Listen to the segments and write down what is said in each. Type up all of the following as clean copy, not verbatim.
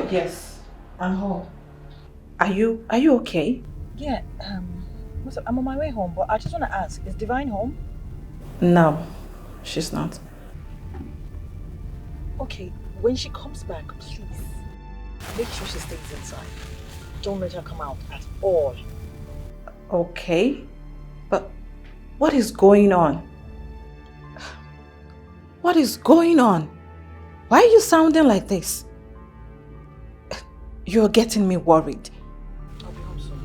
Yes, I'm home. Are you okay? Yeah, I'm on my way home, but I just want to ask, is Divine home? No, she's not. Okay, when she comes back, please, make sure she stays inside. Don't let her come out at all. Okay, but what is going on? What is going on? Why are you sounding like this? You're getting me worried. I'll be home soon.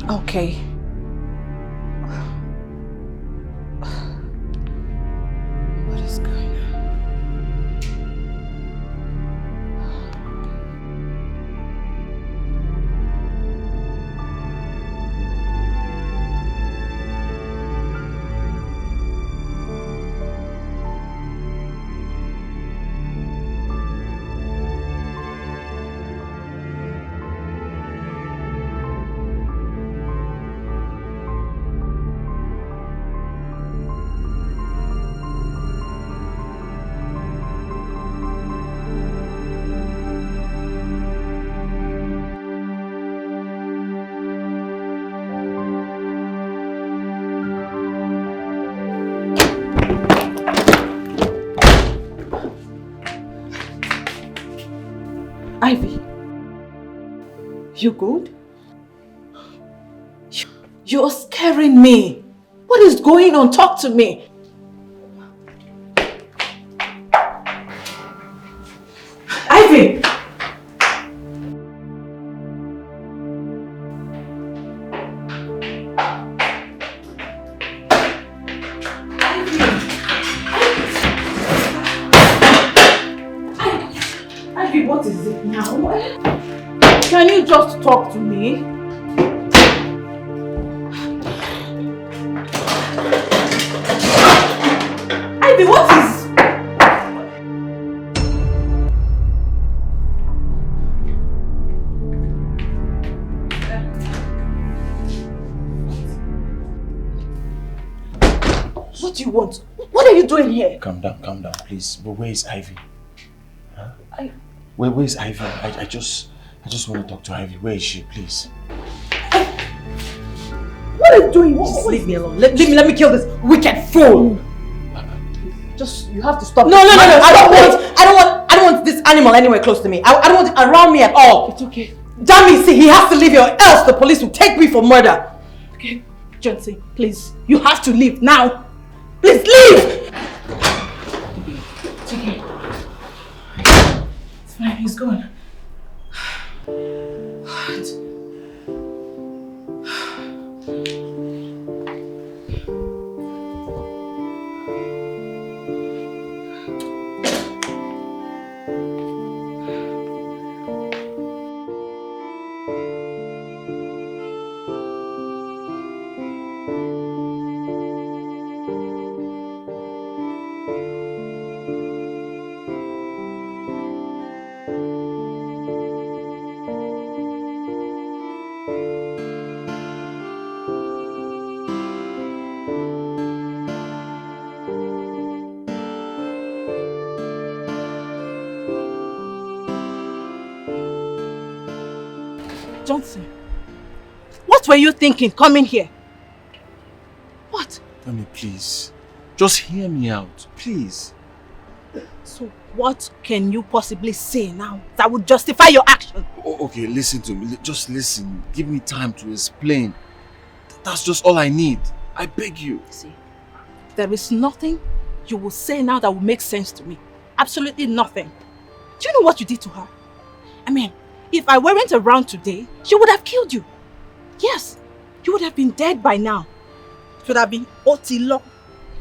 Okay. What is going on? Ivy, you good? You're scaring me. What is going on? Talk to me. Ivy! Ivy, what is it now? Can you just talk to me? Ivy, what is... What do you want? What are you doing here? Calm down, please. But where is Ivy? Huh? Where is Ivy? I just want to talk to Ivy. Where is she, please? What are you doing? Just leave me alone. Let me kill this wicked fool. Just, you have to stop. No. I don't want this animal anywhere close to me. I don't want it around me at all. It's okay. Damn it, see, he has to leave here or else the police will take me for murder. Okay, Johnson, please, you have to leave now. Please leave. It's okay. It's fine, he's gone. What? Johnson, what were you thinking coming here? What? Mommy, please. Just hear me out, please. So what can you possibly say now that would justify your action? Okay, listen to me. Just listen. Give me time to explain. That's just all I need. I beg you. See, there is nothing you will say now that will make sense to me. Absolutely nothing. Do you know what you did to her? I mean, if I weren't around today, she would have killed you. Yes, you would have been dead by now. It would have been Otilo.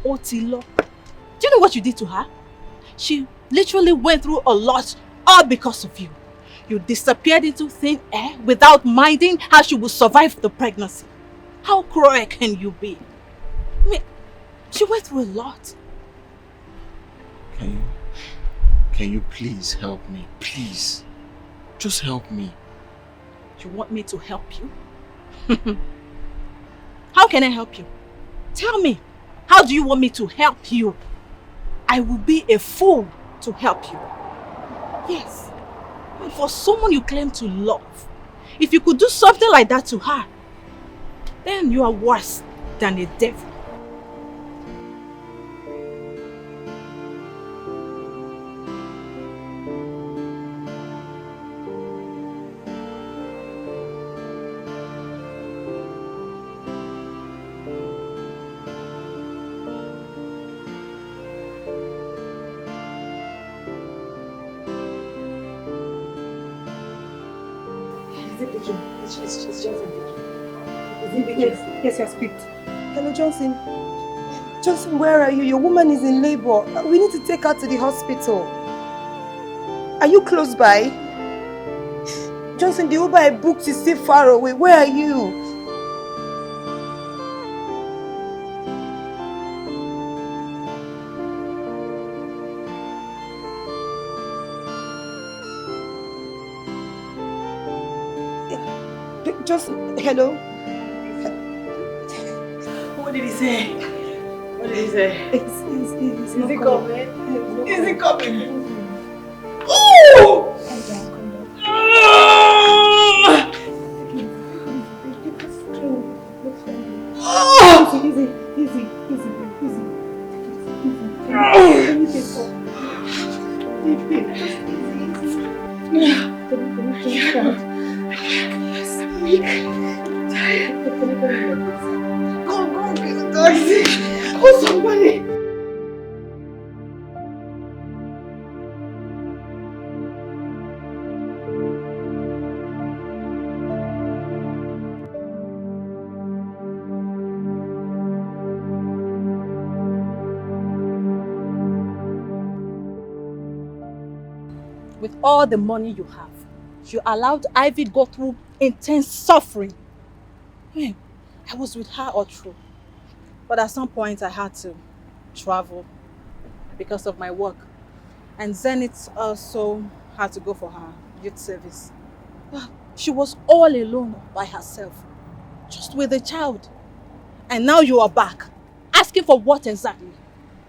Otilo. Do you know what you did to her? She literally went through a lot, all because of you. You disappeared into thin air without minding how she would survive the pregnancy. How cruel can you be? I mean, she went through a lot. Can you please help me? Please. Just help me. You want me to help you? How can I help you? Tell me, how do you want me to help you? I will be a fool to help you. Yes. And for someone you claim to love, if you could do something like that to her, then you are worse than a devil. It's Johnson. Yes, yes, speak. Hello, Johnson. Johnson, where are you? Your woman is in labor. We need to take her to the hospital. Are you close by? Johnson, the Uber I booked is still far away. Where are you? Just hello. What did he say? What did he say? Is he coming? Is he coming? Oh! Go, get a taxi. Call somebody. With all the money you have, you allowed Ivy go through intense suffering. I was with her all through. But at some point I had to travel because of my work. And Zenith also had to go for her youth service. She was all alone by herself, just with a child. And now you are back, asking for what exactly?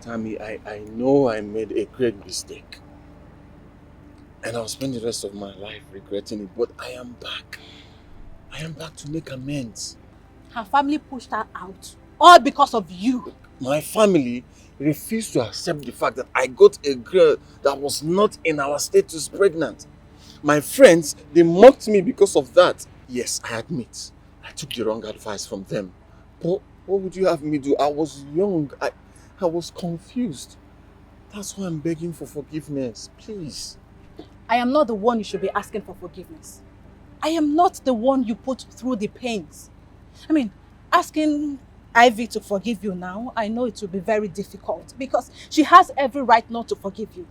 Tammy, I know I made a great mistake. And I'll spend the rest of my life regretting it, but I am back. I am back to make amends. Her family pushed her out, all because of you. My family refused to accept the fact that I got a girl that was not in our status pregnant. My friends, they mocked me because of that. Yes, I admit, I took the wrong advice from them. But what would you have me do? I was young. I was confused. That's why I'm begging for forgiveness. Please. I am not the one you should be asking for forgiveness. I am not the one you put through the pains. I mean, asking Ivy to forgive you now, I know it will be very difficult because she has every right not to forgive you.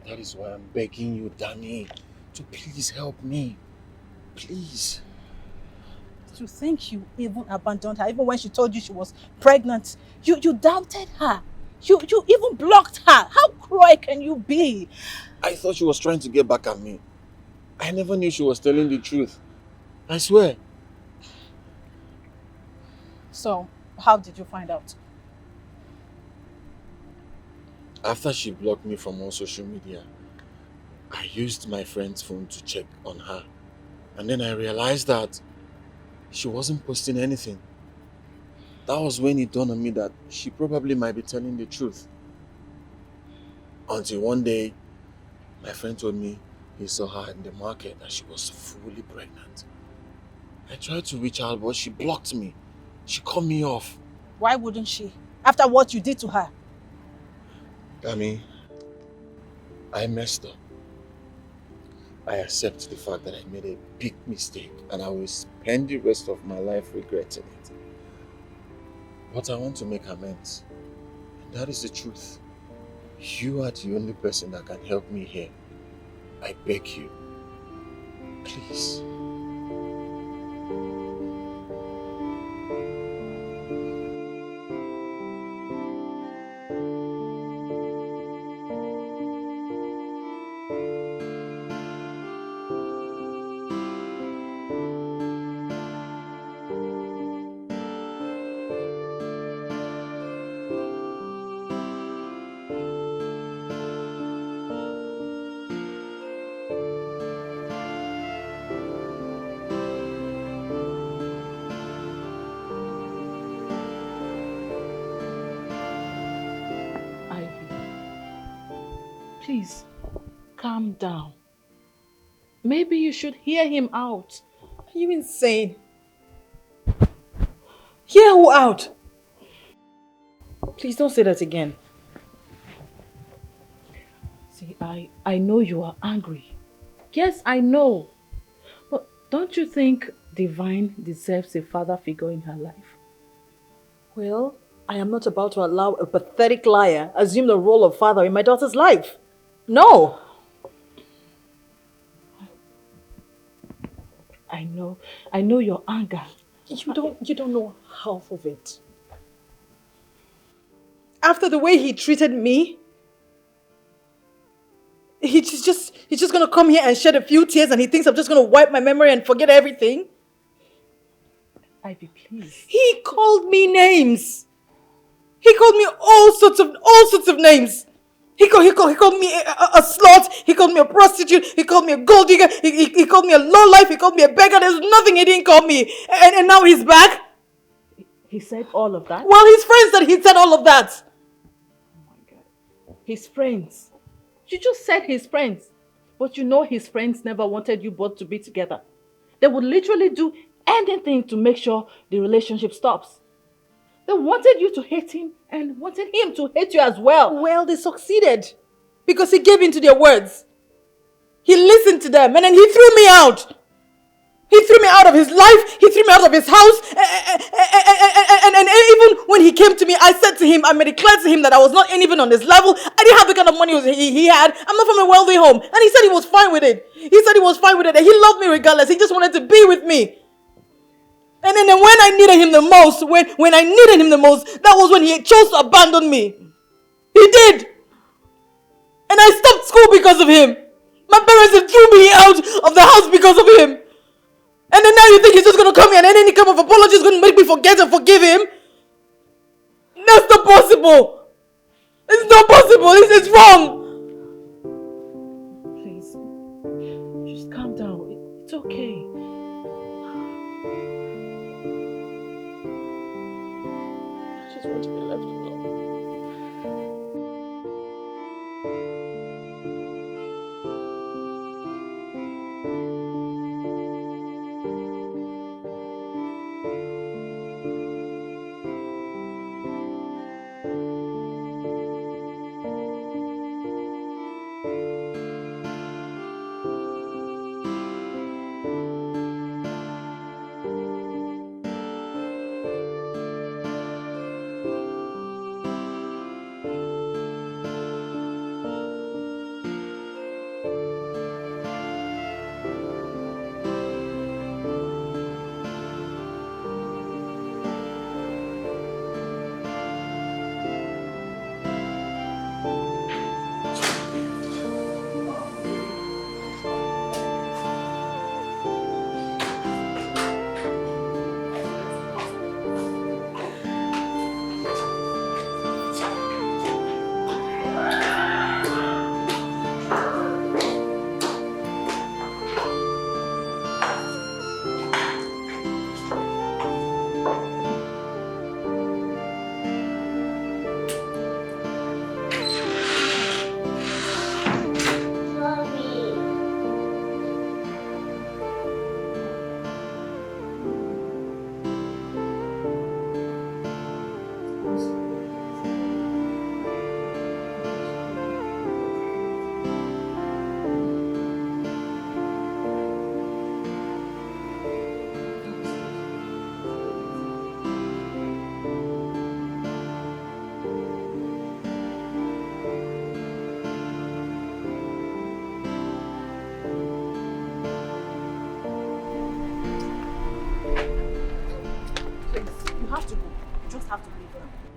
That is why I'm begging you, Danny, to please help me. Please. To think you even abandoned her, even when she told you she was pregnant. You doubted her. You even blocked her. How cruel can you be? I thought she was trying to get back at me. I never knew she was telling the truth. I swear. So, how did you find out? After she blocked me from all social media, I used my friend's phone to check on her. And then I realized that she wasn't posting anything. That was when it dawned on me that she probably might be telling the truth. Until one day, my friend told me he saw her in the market and she was fully pregnant. I tried to reach out, but she blocked me. She cut me off. Why wouldn't she? After what you did to her? Dami, I messed up. I accept the fact that I made a big mistake and I will spend the rest of my life regretting it. But I want to make amends. And that is the truth. You are the only person that can help me here. I beg you. Please. Please, calm down. Maybe you should hear him out. Are you insane? Hear who out? Please don't say that again. See, I know you are angry. Yes, I know. But don't you think Divine deserves a father figure in her life? Well, I am not about to allow a pathetic liar assume the role of father in my daughter's life. No! I know your anger. You don't know half of it. After the way he treated me, he's just gonna come here and shed a few tears and he thinks I'm just gonna wipe my memory and forget everything. Ivy, please. He called me names. He called me all sorts of names. He called me a slut. He called me a prostitute. He called me a gold digger. He called me a lowlife. He called me a beggar. There's nothing he didn't call me. And now he's back. He said all of that? Well, his friends said he said all of that. Oh my God. His friends. You just said his friends. But you know his friends never wanted you both to be together. They would literally do anything to make sure the relationship stops. They wanted you to hate him and wanted him to hate you as well. Well, they succeeded. Because he gave in to their words. He listened to them and then he threw me out. He threw me out of his life. He threw me out of his house. And even when he came to me, I said to him, I made it clear to him that I was not even on his level. I didn't have the kind of money he had. I'm not from a wealthy home. And he said he was fine with it. He said he was fine with it. And he loved me regardless. He just wanted to be with me. And then when I needed him the most, when I needed him the most, that was when he chose to abandon me. He did. And I stopped school because of him. My parents threw me out of the house because of him. And then now you think he's just going to come here and any kind of apology is going to make me forget and forgive him? That's not possible. It's not possible. It's wrong. Please, just calm down. It's okay. I just want to be left alone.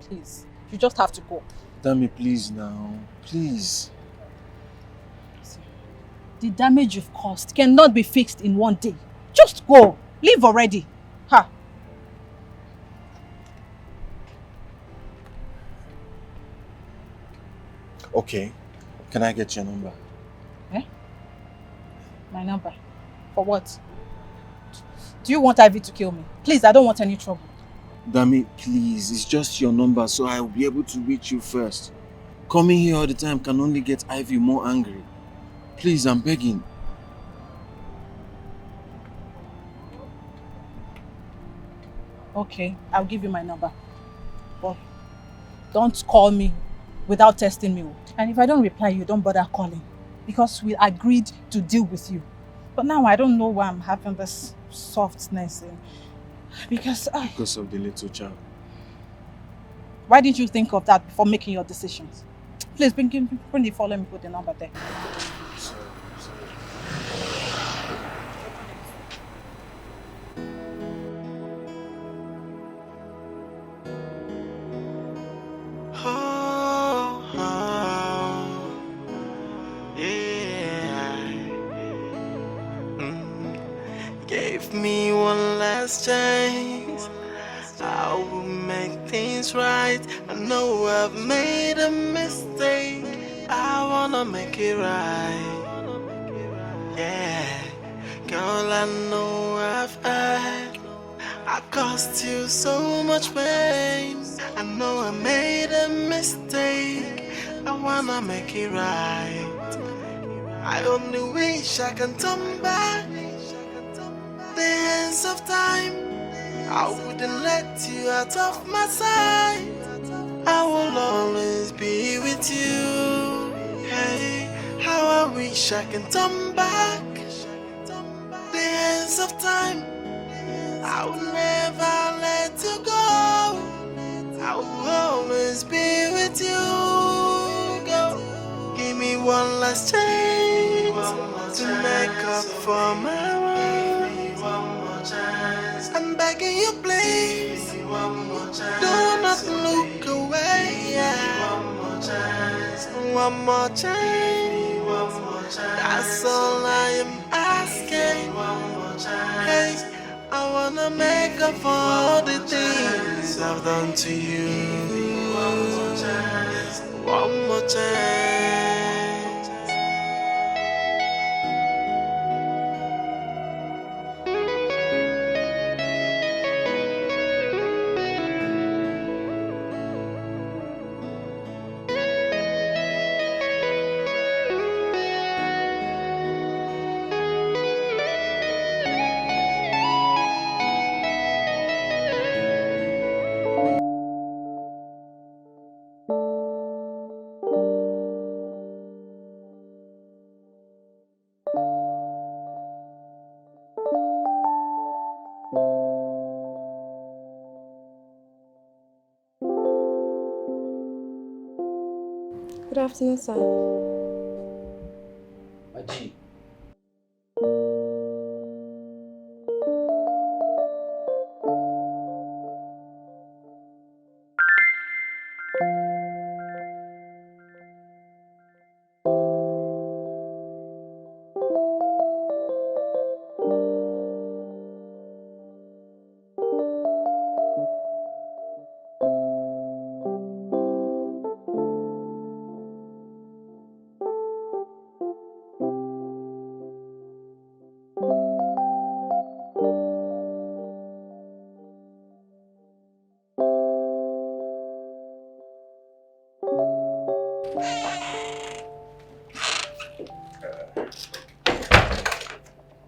Please, you just have to go. Dami, please now. Please. The damage you've caused cannot be fixed in one day. Just go. Leave already. Ha. Okay. Can I get your number? Eh? My number? For what? Do you want Ivy to kill me? Please, I don't want any trouble. Dami, please. It's just your number, so I'll be able to reach you first. Coming here all the time can only get Ivy more angry. Please, I'm begging. Okay, I'll give you my number. But don't call me without testing me. And if I don't reply, you don't bother calling. Because we agreed to deal with you. But now I don't know why I'm having this softness. Because of the little child. Why didn't you think of that before making your decisions? Please bring the phone, let me put the number there. Sorry. Give me one last chance. I will make things right. I know I've made a mistake. I wanna make it right. Yeah, girl, I know I've had. I caused you so much pain. I know I made a mistake. I wanna make it right. I only wish I can turn back the hands of time. I wouldn't let you out of my sight. I will always be with you. Hey, how I wish I can turn back the hands of time. I will never let you go. I will always be with you. Go, give me one last chance to make up for my wrongs. I'm begging you, please. Do not look away. One more chance. One more chance. That's all I am asking. Hey, I wanna make up for all the things I've done to you. One more chance. One more chance. Good afternoon, sir. Maji.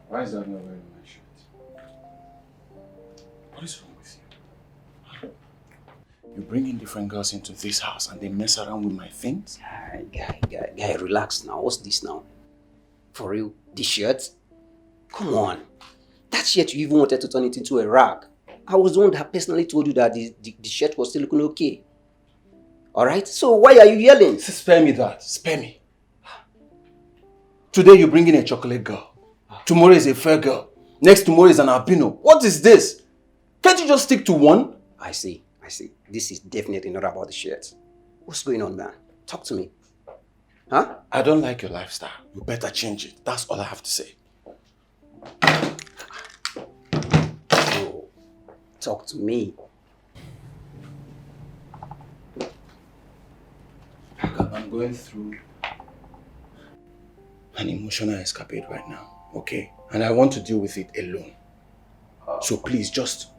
Why is that not wearing my shirt? What is wrong with you? You bring in different girls into this house and they mess around with my things? Guy, relax now. What's this now? For real? This shirt? Come on. That shirt you even wanted to turn it into a rag. I was the one that personally told you that the shirt was still looking okay. Alright? So why are you yelling? Spare me that. Spare me. Today you bring in a chocolate girl. Tomorrow is a fair girl. Next tomorrow is an albino. What is this? Can't you just stick to one? I see. This is definitely not about the shirt. What's going on, man? Talk to me. Huh? I don't like your lifestyle. You better change it. That's all I have to say. Oh, talk to me. I'm going through an emotional escapade right now, okay? And I want to deal with it alone. So please, just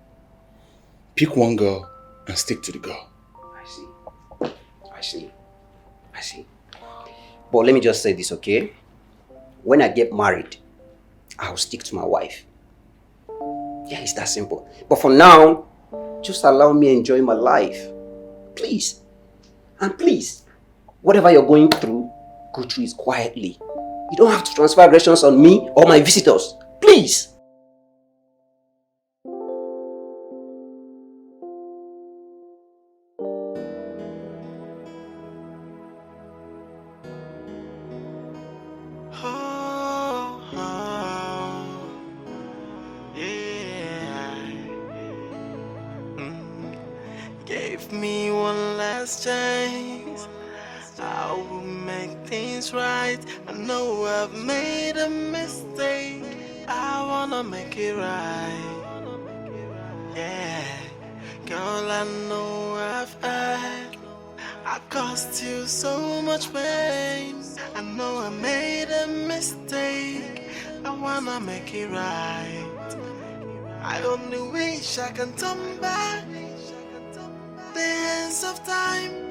pick one girl and stick to the girl. I see. I see. But let me just say this, okay? When I get married, I'll stick to my wife. Yeah, it's that simple. But for now, just allow me enjoy my life. Please. And please, whatever you're going through, go through it quietly. You don't have to transfer aggressions on me or my visitors. Please. Oh, oh, yeah. Mm. Gave me one last chance. I will make things right. I know I've made a mistake. I wanna make it right. Yeah, girl, I know I've had. I caused you so much pain. I know I made a mistake. I wanna make it right. I only wish I can turn back the hands of time.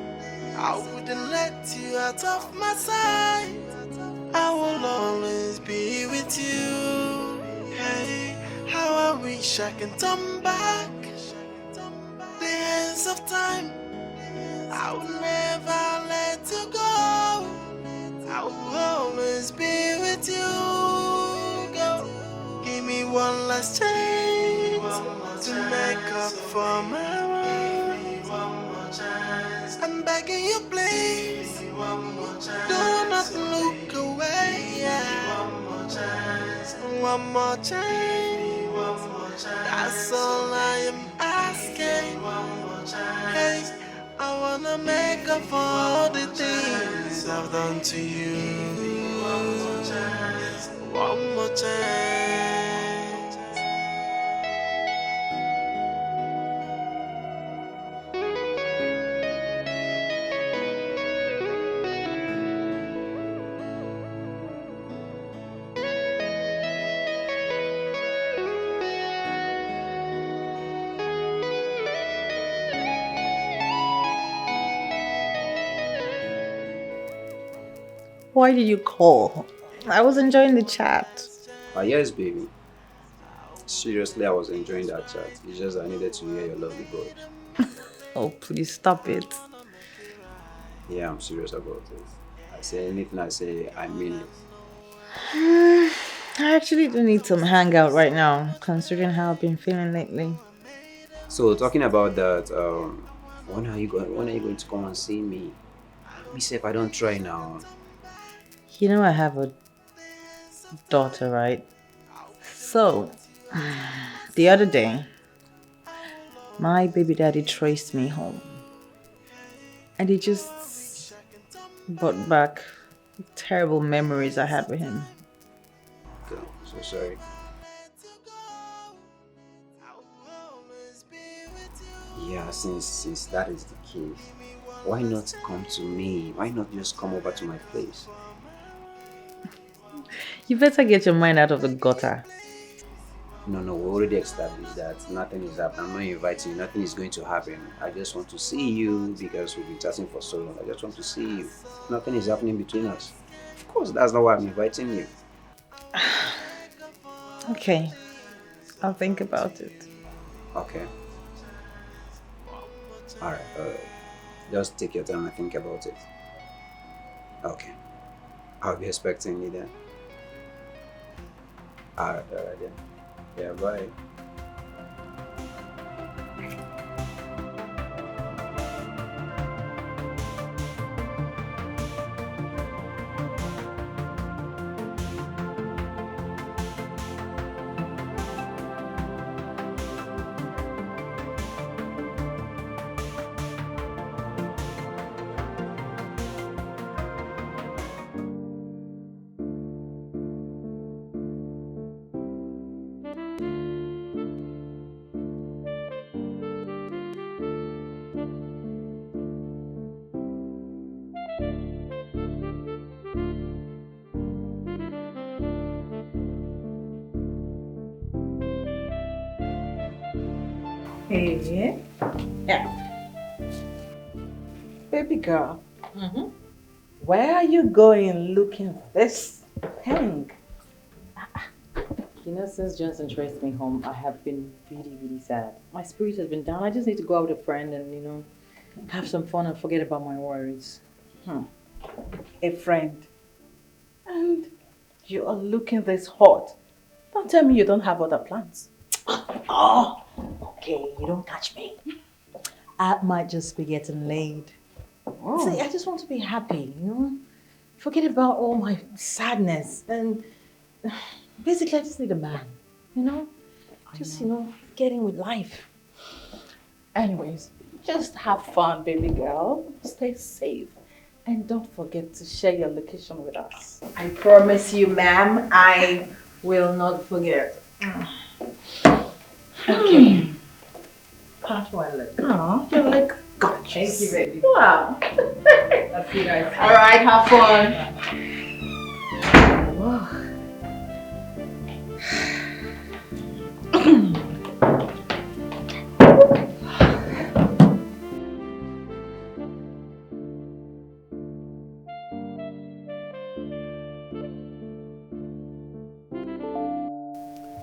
I wouldn't let you out of my sight. I will always be with you. Hey, how I wish I can turn back the hands of time. I will never let you go. I will always be with you. Go. Give me one last chance to make up for my wrongs. I'm begging you, please. Do not look away. Yeah. One more chance. That's all I am asking. Hey, I wanna make up for all the things I've done to you. One more chance. One more chance. Why did you call? I was enjoying the chat. Yes, baby. Seriously, I was enjoying that chat. It's just I needed to hear your lovely voice. Oh, please stop it. Yeah, I'm serious about it. I say anything I say, I mean it. I actually do need some hangout right now, considering how I've been feeling lately. So talking about that, when are you going to come and see me? Me say if I don't try now. You know I have a daughter, right? So, the other day, my baby daddy traced me home. And he just brought back terrible memories I had with him. Okay, so sorry. Yeah, since that is the case, why not come to me? Why not just come over to my place? You better get your mind out of the gutter. No, we already established that nothing is happening. I'm not inviting you. Nothing is going to happen. I just want to see you because we've been chatting for so long. I just want to see you. Nothing is happening between us. Of course, that's not why I'm inviting you. Okay, I'll think about it. Okay. All right. Just take your time and think about it. Okay. I'll be expecting you then. All right then. Yeah, bye. Hey. Yeah. Baby girl. Where are you going looking this pink? You know, since Johnson traced me home, I have been really, really sad. My spirit has been down. I just need to go out with a friend and, have some fun and forget about my worries. A friend. And you are looking this hot. Don't tell me you don't have other plans. Oh, okay, you don't catch me. I might just be getting laid. Oh. See, I just want to be happy, Forget about all my sadness. And basically, I just need a man, Just, getting with life. Anyways, just have fun, baby girl. Stay safe. And don't forget to share your location with us. I promise you, ma'am, I will not forget. Okay. How do I look? Oh, you look gorgeous. Thank you, baby. Wow. I'll see you guys. All right, have fun.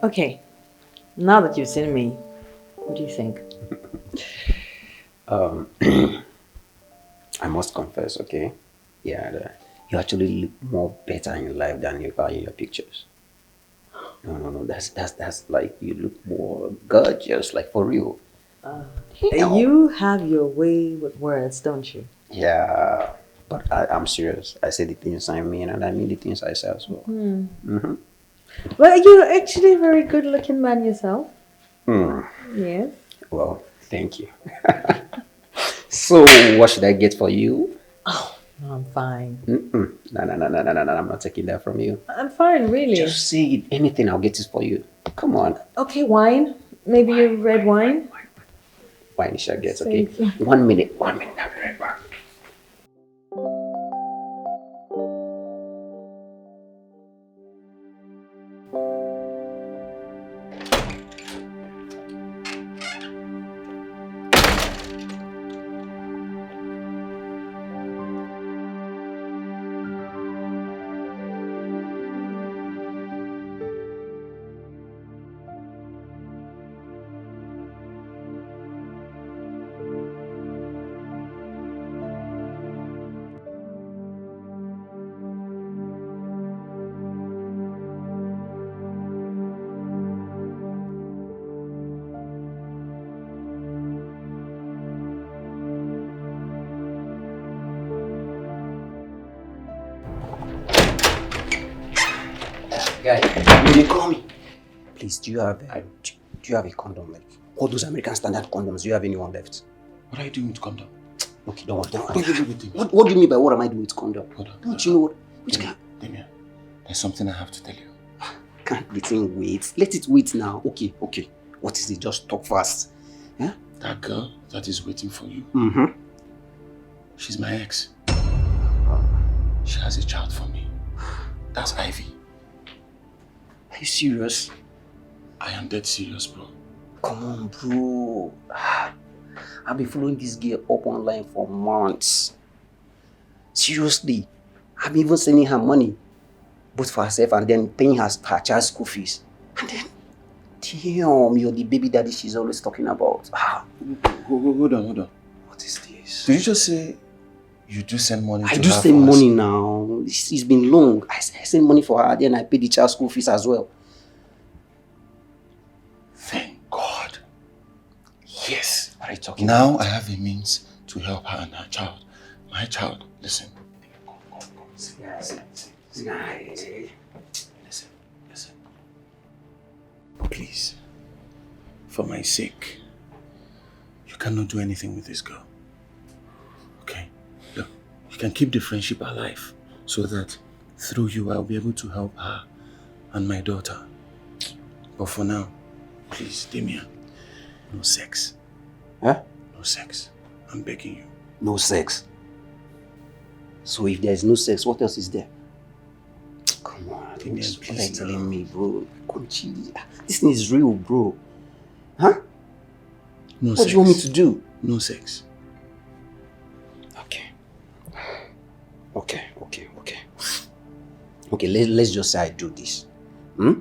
Okay, now that you've seen me, what do you think? I must confess, okay? Yeah, you actually look more better in life than you are in your pictures. No, that's like you look more gorgeous, like for real. You have your way with words, don't you? Yeah, but I'm serious. I say the things I mean, and I mean the things I say as well. Well, you're actually a very good-looking man yourself. Yes. Well, thank you. So, what should I get for you? Oh, no, I'm fine. No, I'm not taking that from you. I'm fine, really. Just say it. Anything, I'll get it for you. Come on. Okay, wine. Maybe a red wine. Wine shall get, okay? Thank you. 1 minute. I'll be right back. Guy, will you call me? Please, do you have a condom? Like all those American standard condoms, do you have anyone left? What are you doing with condom? Okay, don't worry. What do you do with it? What do you mean by what am I doing with condom? Hold on. Don't you know what? Which guy? Damien, there's something I have to tell you. Can't the thing wait? Let it wait now. Okay. What is it? Just talk fast. Yeah? That girl that is waiting for you, she's my ex. She has a child for me. That's Ivy. Are you serious? I am dead serious, bro. Come on, bro. I've been following this girl up online for months. Seriously. I've been even sending her money, both for herself and then paying her child's school fees. And then, damn, you're the baby daddy she's always talking about. Hold on. What is this? Did you just say you do send money to her? I do send money now. It's been long. I send money for her, then I pay the child's school fees as well. Thank God. Yes. What are you talking Now about? I have a means to help her and her child. My child, listen. Come. Yes. Listen. Please, for my sake, you cannot do anything with this girl. Okay? Look, you can keep the friendship alive so that through you I'll be able to help her and my daughter. But for now, please, Damien, no sex. Huh? No sex. I'm begging you. No sex. So if there's no sex, what else is there? Come on, Damien, what are you please telling me, bro? Come chill. This thing is real, bro. Huh? No What sex. do you want me to do? No sex. Okay. Okay, let's just say I do this. Hmm?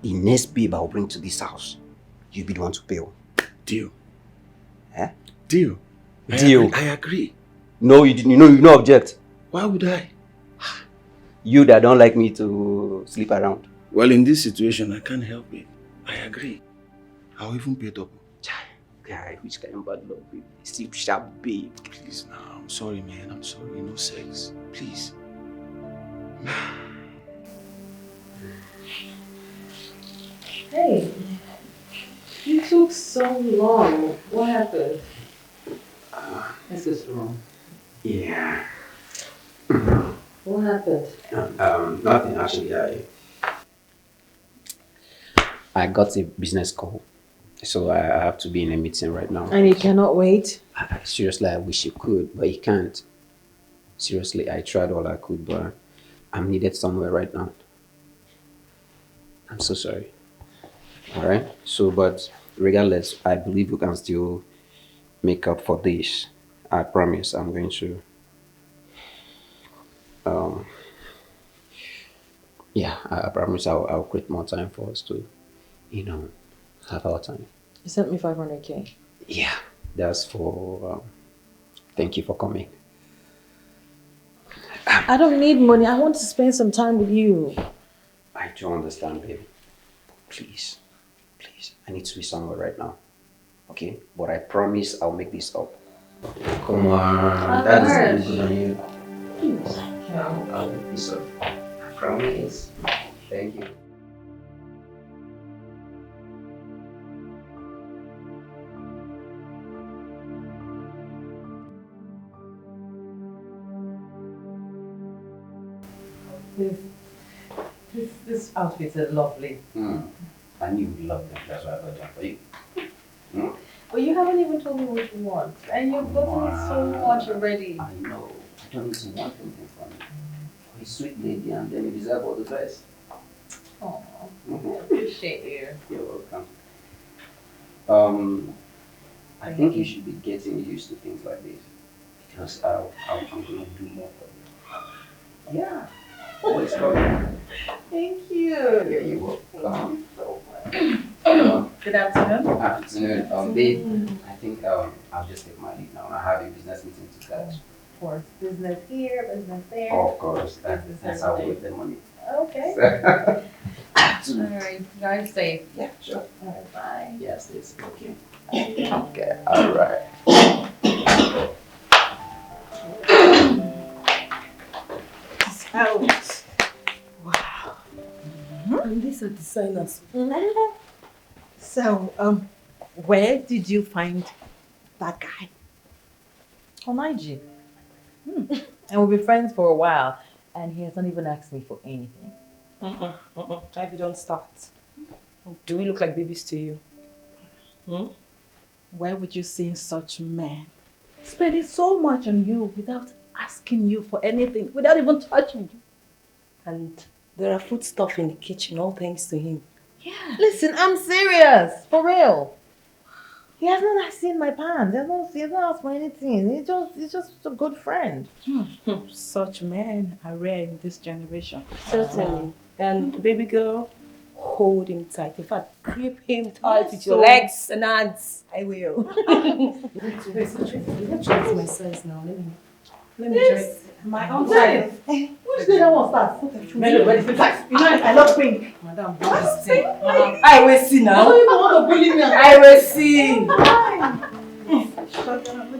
The next babe I'll bring to this house, you'll be the one to pay. Deal. Eh? Deal. Deal. I agree. No, you didn't. You no object. Why would I? You that don't like me to sleep around. Well, in this situation, I can't help it. I agree. I'll even pay double. Guy, which kind of bad love, babe? Sleep sharp, babe. Please, now. I'm sorry, man. I'm sorry. No sex. Please. Hey, you took so long. What happened? This is wrong. Yeah. What happened? Nothing actually. I got a business call, so I have to be in a meeting right now. And you cannot wait? Seriously, I wish you could, but you can't. Seriously, I tried all I could, but I'm needed somewhere right now. I'm so sorry. Alright? So, but regardless, I believe we can still make up for this. I promise I'm going to. Yeah, I promise I'll create more time for us to, have our time. You sent me 500K. Yeah, that's for, thank you for coming. I don't need money. I want to spend some time with you. I don't understand, baby. Please, I need to be somewhere right now. Okay? But I promise I'll make this up. Come on, that's good on you. I'll make this up. I promise. Thank you. This outfit is lovely. I knew you'd love them. That's why I got them for you. But you haven't even told me what you want. And you've gotten so much already. I know. I don't need to want anything from you. You're a sweet lady and then you deserve all the best. Oh, I appreciate you. You're welcome. I think you should be getting used to things like this. Because I'm going to do more for you. Yeah. Always welcome. Thank you. Yeah, you're welcome. Good afternoon. Afternoon. Babe, I think I'll just take my leave now. I have a business meeting to catch. Of course. Business here, business there. Of course. That's how we get the money. Okay. So, Alright, drive safe. yeah, sure. Alright, bye. Yes, it's okay. Okay, alright. Out. Wow. And these are designers. So, where did you find that guy? On IG. And we've been friends for a while. And he hasn't even asked me for anything. Ivy, don't start. Do we look like babies to you? Where would you see such men spending so much on you without asking you for anything, without even touching you? And there are foodstuff in the kitchen, all thanks to him. Yeah. Listen, I'm serious. For real. He has not seen my pants. He has not asked for anything. He's just a good friend. Such men are rare in this generation. Certainly. And baby girl, hold him tight. In fact, grip him tight Yes, with your so- legs and hands. I will. Let's try my size now. Let me dress. My own size. Which day that one start? You know, I love pink. Madam, don't stay. I will see now. don't even want to bully me. I will see.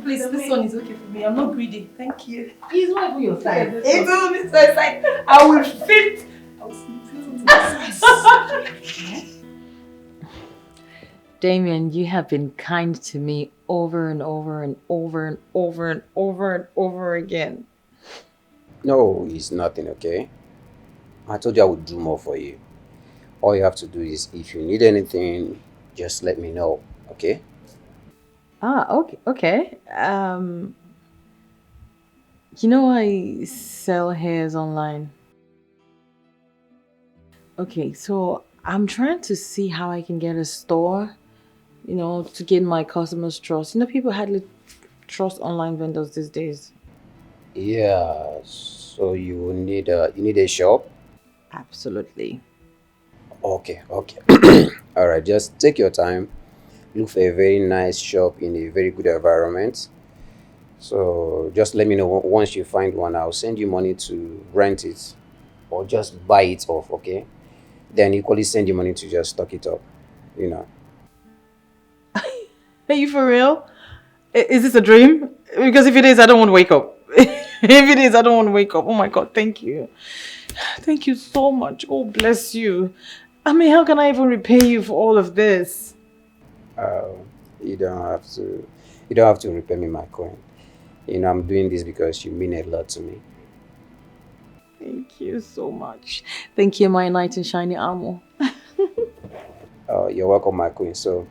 Please, this one is okay for me. I'm not greedy. Thank you. He's not even your size. It will be so exciting. I will fit. I will fit. Damien, you have been kind to me over and over and over and over and over and over again. No, it's nothing, okay? I told you I would do more for you. All you have to do is, if you need anything, just let me know, okay? Okay. I sell hairs online. Okay, so I'm trying to see how I can get a store, to gain my customers' trust. People hardly trust online vendors these days. Yeah, so you need a shop? Absolutely. Okay, okay. Alright, just take your time. Look for a very nice shop in a very good environment. So just let me know once you find one. I'll send you money to rent it or just buy it off, okay? Then equally send you money to just stock it up, you know. Are you for real? Is this a dream? Because if it is, I don't want to wake up. If it is, I don't want to wake up. Oh my God, thank you. Thank you so much. Oh, bless you. I mean, how can I even repay you for all of this? Uh, you don't have to. You don't have to repay me my coin. You know, I'm doing this because you mean a lot to me. Thank you so much. Thank you, my knight in shiny armor. You're welcome, my queen. So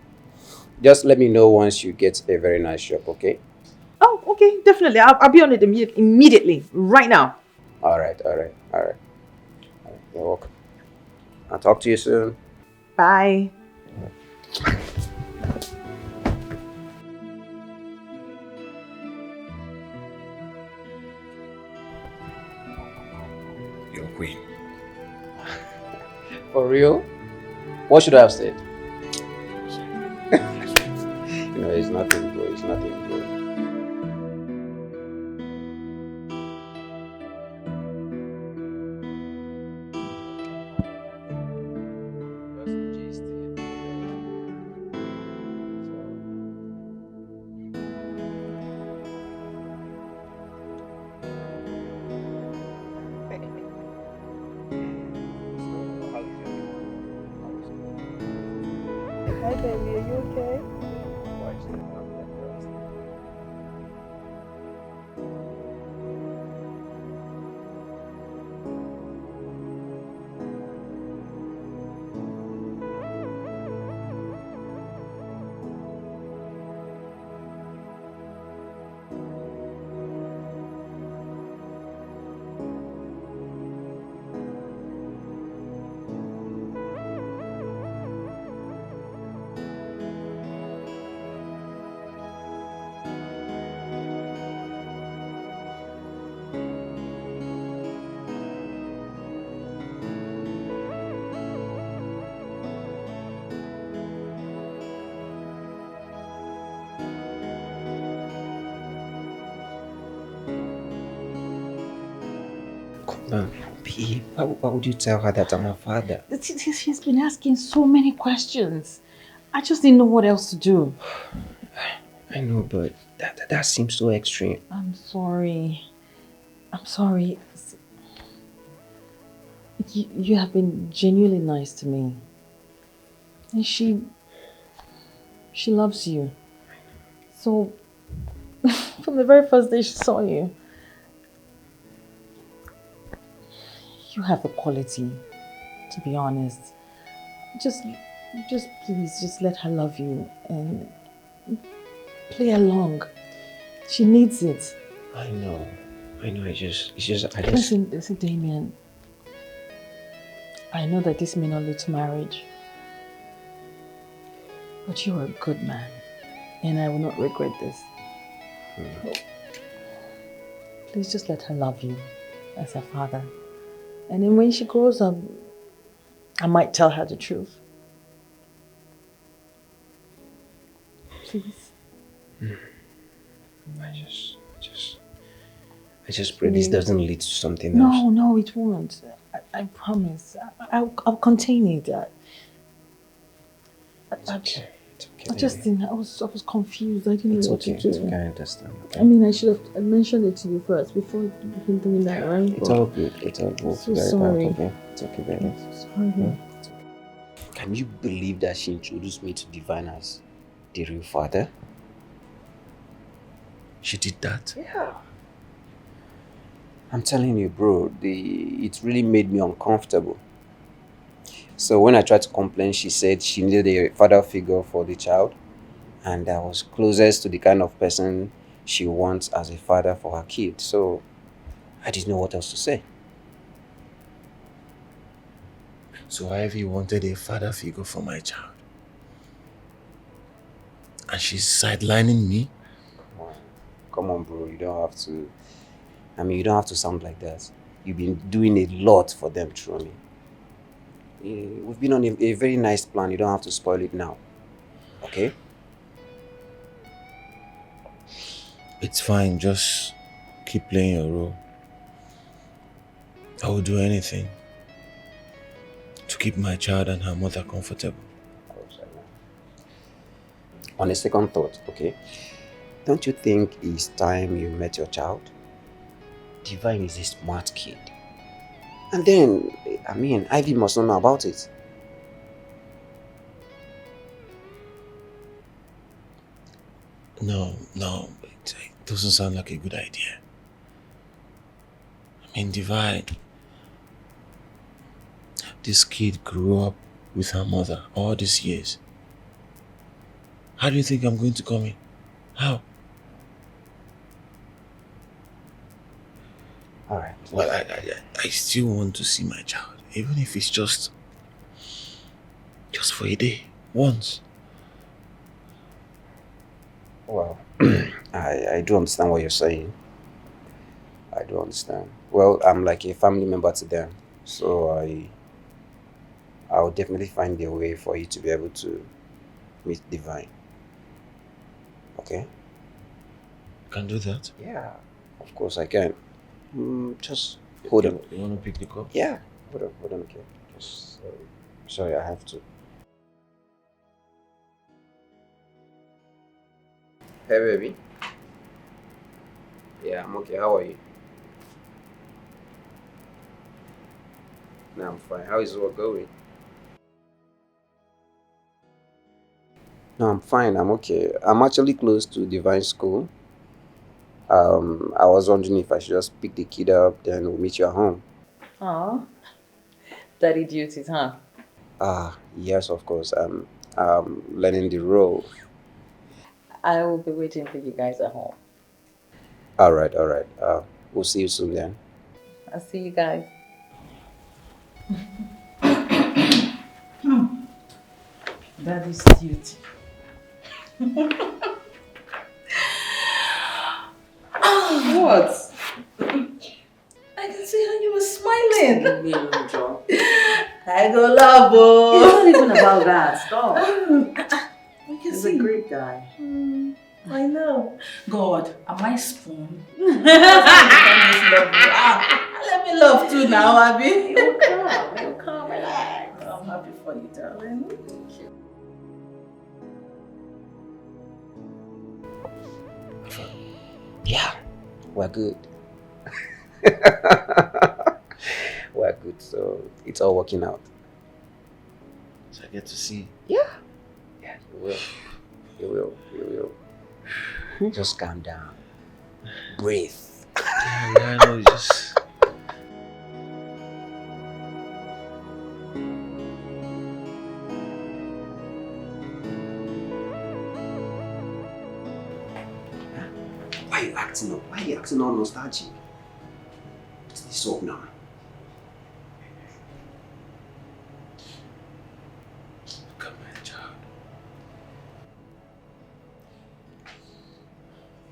just let me know once you get a very nice shop, okay? Oh, okay, definitely. I'll be on it immediately, right now. All right, all right, all right. All right, you're welcome. I'll talk to you soon. Bye. Your queen. For real? What should I have said? It's nothing, bro. It's nothing, bro. Hi, baby. Are you okay? Babe, why would you tell her that I'm her father? She's been asking so many questions. I just didn't know what else to do. I know, but that seems so extreme. I'm sorry. I'm sorry. You have been genuinely nice to me. And she loves you. So, from the very first day she saw you, you have the quality, to be honest. Just please, just let her love you and play along. She needs it. I know. Listen, Damien. I know that this may not lead to marriage, but you are a good man, and I will not regret this. Please just let her love you as her father. And then when she grows up, I might tell her the truth. Please. I just pray this doesn't lead to something else. No, it won't. I promise. I'll contain it. It's okay. I just didn't. I was confused. I didn't know what to do. It's okay. I understand. Okay. I mean, I should have mentioned it to you first before him doing that, right? It's all good. It's all good. I'm so sorry. Okay. It's okay, baby. I'm so sorry. Can you believe that she introduced me to Divine as the real father? She did that? Yeah. I'm telling you, bro, it really made me uncomfortable. So when I tried to complain, she said she needed a father figure for the child, and I was closest to the kind of person she wants as a father for her kid. So I didn't know what else to say. So Ivy wanted a father figure for my child. And she's sidelining me? Come on, bro, you don't have to. I mean, you don't have to sound like that. You've been doing a lot for them, truly. We've been on a very nice plan. You don't have to spoil it now. Okay? It's fine, just keep playing your role. I will do anything to keep my child and her mother comfortable. Of course I will. On a second thought, okay? Don't you think it's time you met your child? Divine is a smart kid. And then, I mean, Ivy must not know about it. No, it doesn't sound like a good idea. I mean, Divine, this kid grew up with her mother all these years. How do you think I'm going to come in? How? Alright. Well, I still want to see my child, even if it's just for a day, once. Well, I do understand what you're saying. I do understand. Well, I'm like a family member to them, so I'll definitely find a way for you to be able to meet Divine. Okay? Can do that? Yeah, of course I can. Just hold on. You want to pick the cup? Yeah, hold on, okay. Just sorry, I have to. Hey, baby. Yeah, I'm okay. How are you? No, I'm fine. How is work going? No, I'm fine. I'm okay. I'm actually close to Divine School. I was wondering if I should just pick the kid up, then we'll meet you at home. Aw. Daddy duties, huh? Yes, of course. I'm learning the role. I will be waiting for you guys at home. All right. We'll see you soon then. I'll see you guys. Daddy's duty. What? I can see how you were smiling. I go love, oh. It's not even about that. Stop. He's a great guy. I know. God, am I spoon? Let me love too now, Abby. You'll come, relax. I'm happy for you, darling. Thank you. Yeah, we're good. We're good, so it's all working out. So I get to see. Yeah, you will. You will. Just calm down. Breathe. Yeah, I know, just... Why are you acting all nostalgic? What's this up now? Look at my child.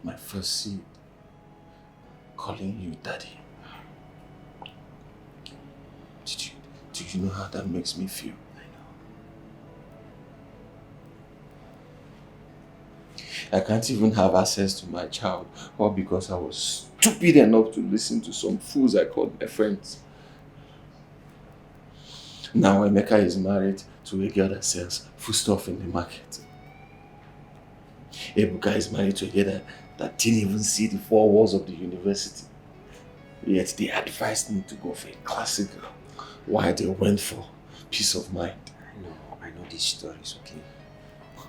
My first seed calling you daddy. Did you know how that makes me feel? I can't even have access to my child, all because I was stupid enough to listen to some fools I called my friends. Now Emeka is married to a girl that sells foodstuff in the market. Ebuka is married to a girl that didn't even see the four walls of the university. Yet they advised me to go for a classical, while they went for peace of mind. I know these stories, okay?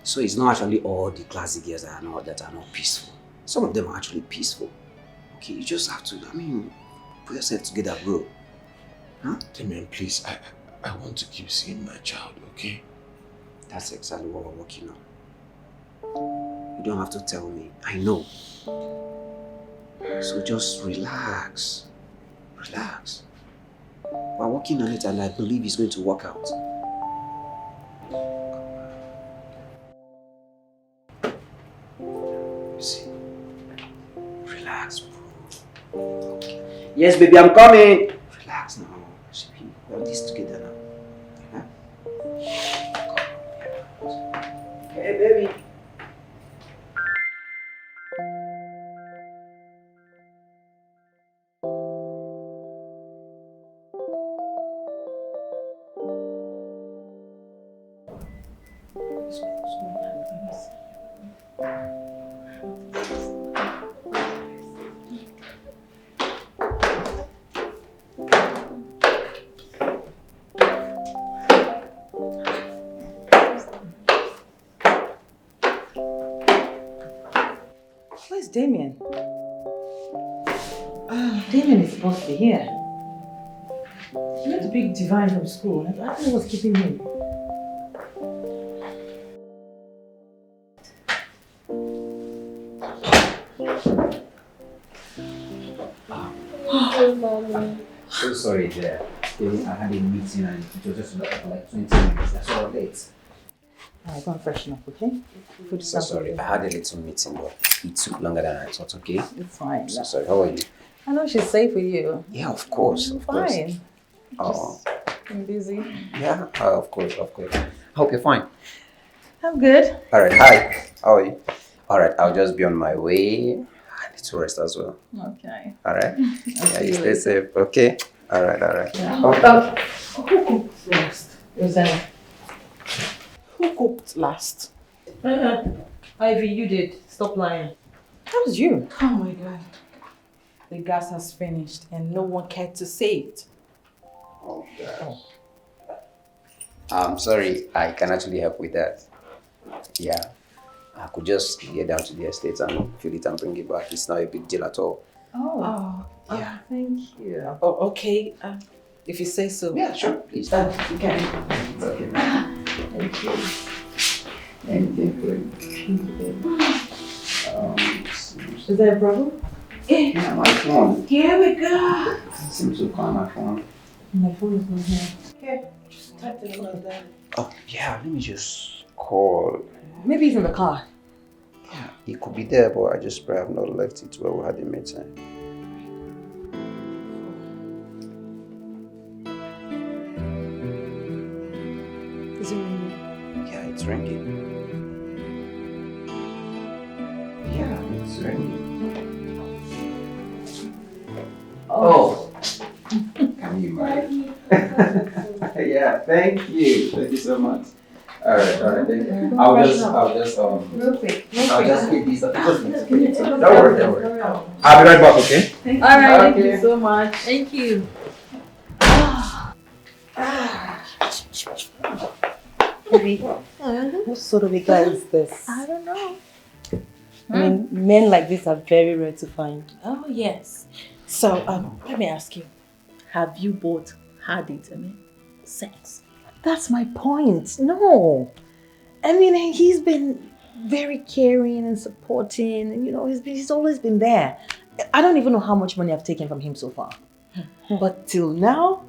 So it's not actually all the classic girls that are not peaceful. Some of them are actually peaceful. Okay, you just have to, put yourself together, bro. Huh? Damien, please, I want to keep seeing my child, okay? That's exactly what we're working on. You don't have to tell me. I know. So just relax. Relax. We're working on it and I believe it's going to work out. See. Relax, bro. Okay. Yes, baby, I'm coming. Relax now. We're this together now. Hey, baby. Where's Damien? Damien is supposed to be here. He went to pick Divine from school. I don't know what's keeping him. So sorry there. I had a meeting and it was just like 20 minutes. That's all late. Alright, go and freshen up, okay? Food So sorry. I had a little meeting, but it took longer than I thought, okay? It's fine. So sorry. How are you? I know she's safe with you. Yeah, of course. I'm Of course. fine. Oh, I'm busy. yeah. Of course. Of course. I hope you're fine. I'm good. All right. Hi. How are you? All right. I'll just be on my way. I need to rest as well. Okay. All right. Yeah, you you stay later. safe. Okay. All right. All right. Yeah. Okay. Who cooked last? Rosanna. Who cooked last? Ivy, you did. Stop lying. That was you. Oh my God. The gas has finished and no one cared to say it. Oh, God. I'm sorry. I can actually help with that. Yeah. I could just get down to the estate and fill it and bring it back. It's not a big deal at all. Oh. Yeah. Thank you. Oh, okay. If you say so. Yeah, sure. Please. You can. It's okay. Thank you. Anything good? Is there a problem? Yeah, my phone. Here we go. It seems to call my phone. My phone is not here. Here, just type the number there. Oh, yeah. Let me just call. Maybe he's in the car. Yeah, it could be there, but I just probably have not left it where we had the meeting. Is it ringing? Yeah, it's ringing. Yeah, it's ringing. Oh. Can you imagine? Yeah, thank you. Thank you so much. Alright, thank you. I'll just Real quick. I'll just keep these up. Don't worry. I'll be right back, okay? Alright, thank Okay. you so much. Thank you. Baby, what sort of a guy is this? I don't know. I mean, men like this are very rare to find. Oh, yes. So, let me ask you. Have you both had it? Sex? That's my point. No. I mean, he's been very caring and supporting, and he's always been there. I don't even know how much money I've taken from him so far. But till now,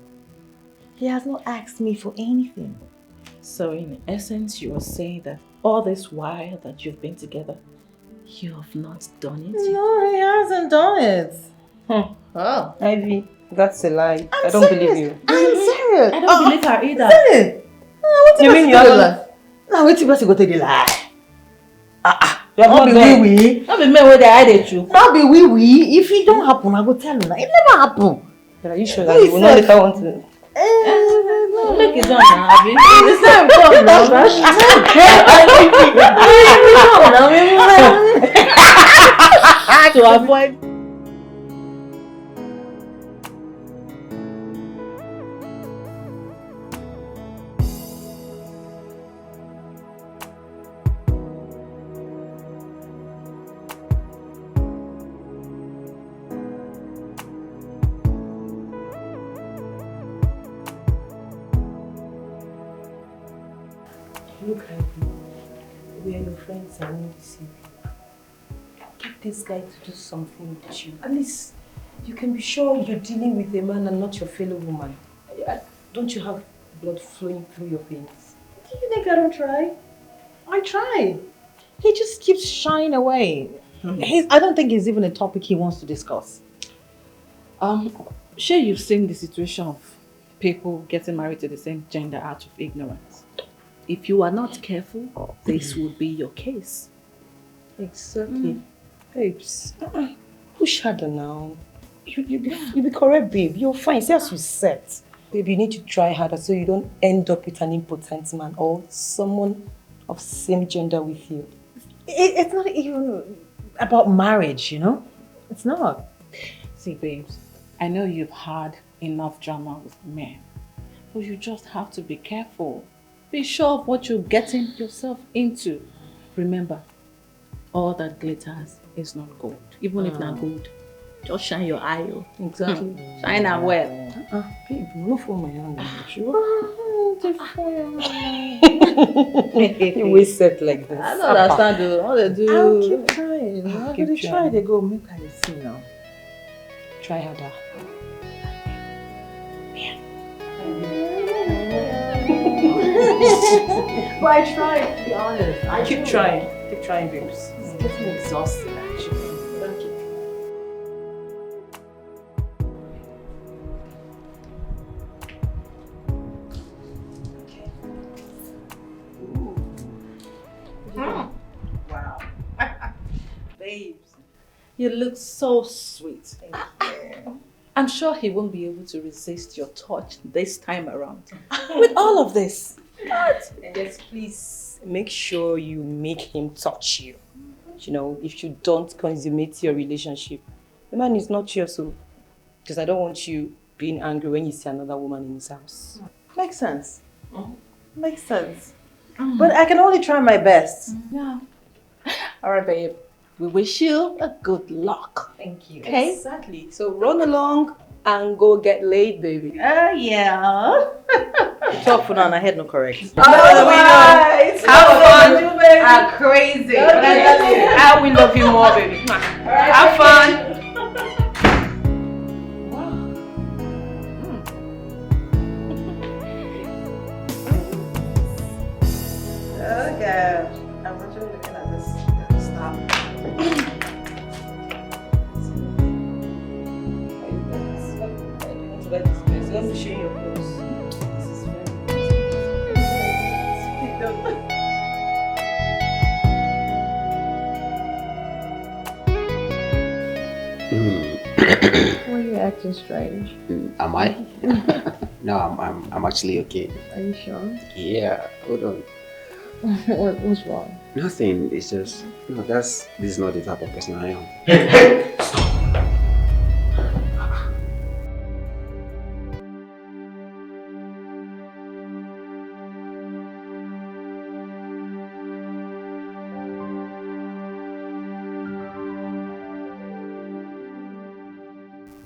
he has not asked me for anything. So, in essence, you are saying that all this while that you've been together, you have not done it? No, he hasn't done it. Oh. Ivy, that's a lie. I don't serious. believe you. I'm serious. I don't believe her either. Serious. You mean you're not? Now, wait till you go to the lie. You have Not not be done. wee. Not be men where they hide it you. Not be wee. If it don't happen, I go tell you. It never happen. But are you sure that you will not later want to? Make it done now, Abby. It's time come now. To avoid. Look at me. We are your friends and we deceive you. Get this guy to do something with you. At least you can be sure you're dealing with a man and not your fellow woman. Don't you have blood flowing through your veins? Do you think I don't try? I try. He just keeps shying away. I don't think it's even a topic he wants to discuss. Sure you've seen the situation of people getting married to the same gender out of ignorance. if you are not careful, this will be your case. Exactly. Babes, push harder now. You be correct, babe. You're fine. See as you said. Babe, you need to try harder so you don't end up with an impotent man or someone of same gender with you. It's not even about marriage, you know? It's not. See, babes, I know you've had enough drama with men, but you just have to be careful. Be sure of what you're getting yourself into. Remember, all that glitters is not gold. Even if not gold, just shine your eye. Exactly. Shine her well. Babe, no for my hand. You always set like this. I don't understand though. All they do. I'll keep trying. I'll keep trying. They go, make I see now. Try harder. But I tried, to be honest. I keep trying. Keep trying, babes. It's getting exhausting, actually. But keep trying. Wow. Babes, you look so sweet. I'm sure he won't be able to resist your touch this time around. With all of this. Yes, please make sure you make him touch you. You know, if you don't consummate your relationship, the man is not yours, so because I don't want you being angry when you see another woman in his house. Makes sense. Makes sense. But I can only try my best. Yeah. All right, babe. We wish you a good luck. Thank you. Okay? Exactly. So run along and go get laid, baby. Oh, yeah. Talk for now, and I had no correct. Alright. Have fun. Are crazy. But I will love you more, baby. Have fun. Okay. I'm actually looking at this stuff. Let me show you your clothes. Why are you acting strange? Am I? No, I'm actually okay. Are you sure? Yeah, hold on. What's wrong? Nothing. It's just this is not the type of person I am.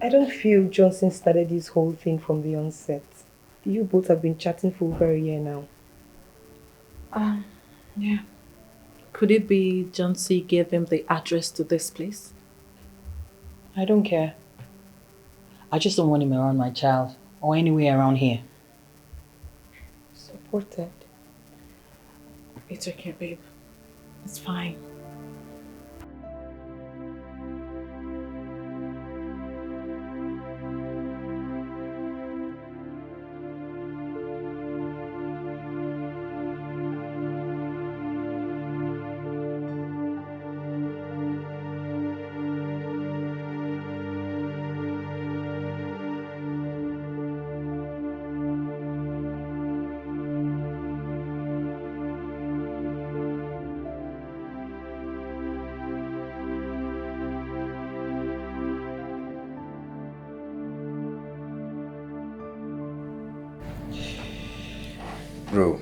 I don't feel Johnson started this whole thing from the onset. You both have been chatting for over a year now. Yeah. Could it be John C. gave him the address to this place? I don't care. I just don't want him around my child or anywhere around here. Supported. It's okay, babe. It's fine. Bro,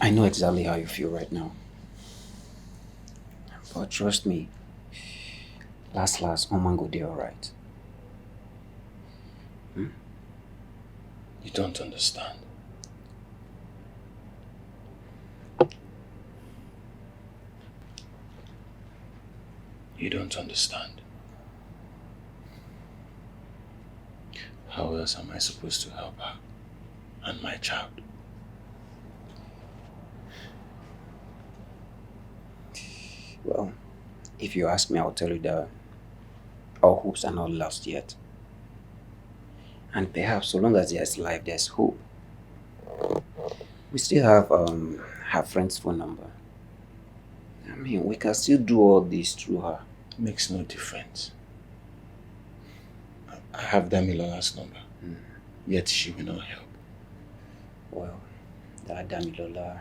I know exactly how you feel right now. But trust me, last, Oman go there alright. You don't understand. You don't understand. How else am I supposed to help her and my child? Well, if you ask me, I'll tell you that our hopes are not lost yet. And perhaps so long as there's life, there's hope. We still have her friend's phone number. I mean, we can still do all this through her. Makes no difference. I have Damilola's number, yet she will not help. Well, that Damilola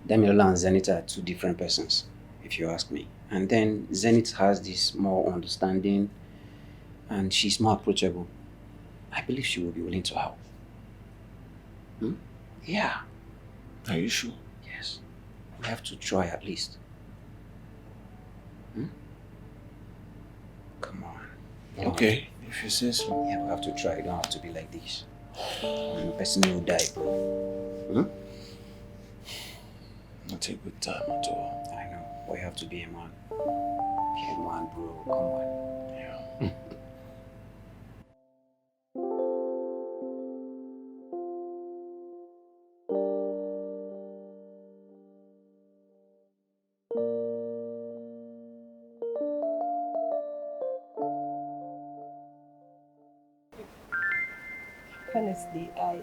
and Zenith are two different persons, if you ask me. And then Zenith has this more understanding and she's more approachable. I believe she will be willing to help. Yeah. Are you sure? Yes. We have to try at least. Come on. Okay, if you say so. Yeah, we have to try. You don't have to be like this. The person will die, bro. Not a good time at all. I know. But you have to be a man. Be a man, bro. Come on. Yeah. Honestly, I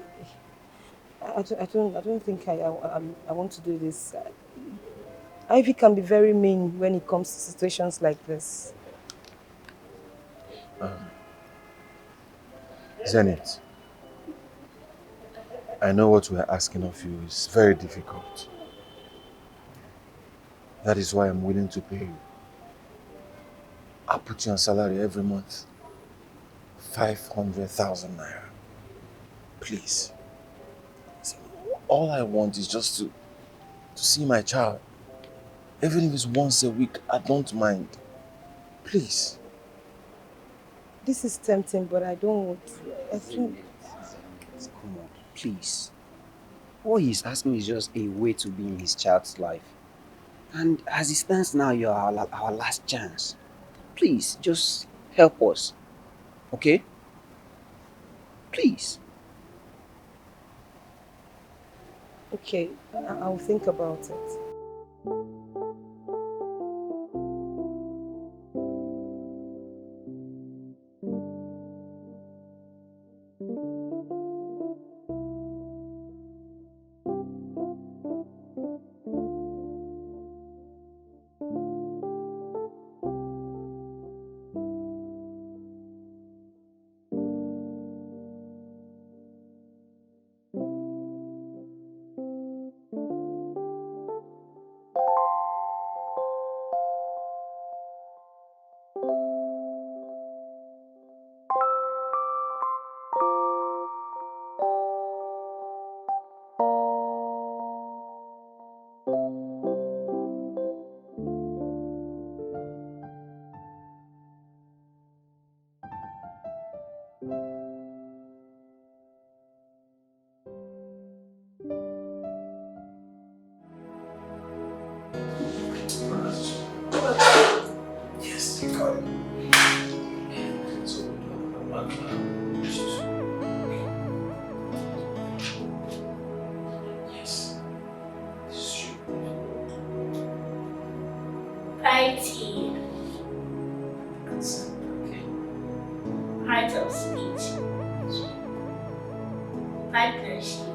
don't think I want to do this. Ivy can be very mean when it comes to situations like this. Zenith, I know what we're asking of you is very difficult. That is why I'm willing to pay you. I'll put you on salary every month. 500,000 naira. Please. All I want is just to see my child. Even if it's once a week, I don't mind. Please. This is tempting, but I don't want to. I think... Come on, please. All he's asking is just a way to be in his child's life. And as it stands now, you're our last chance. Please, just help us. Okay? Please. Okay, I'll think about it. Yes, you got it. Yes. Piety. Heart of speech. Partnership.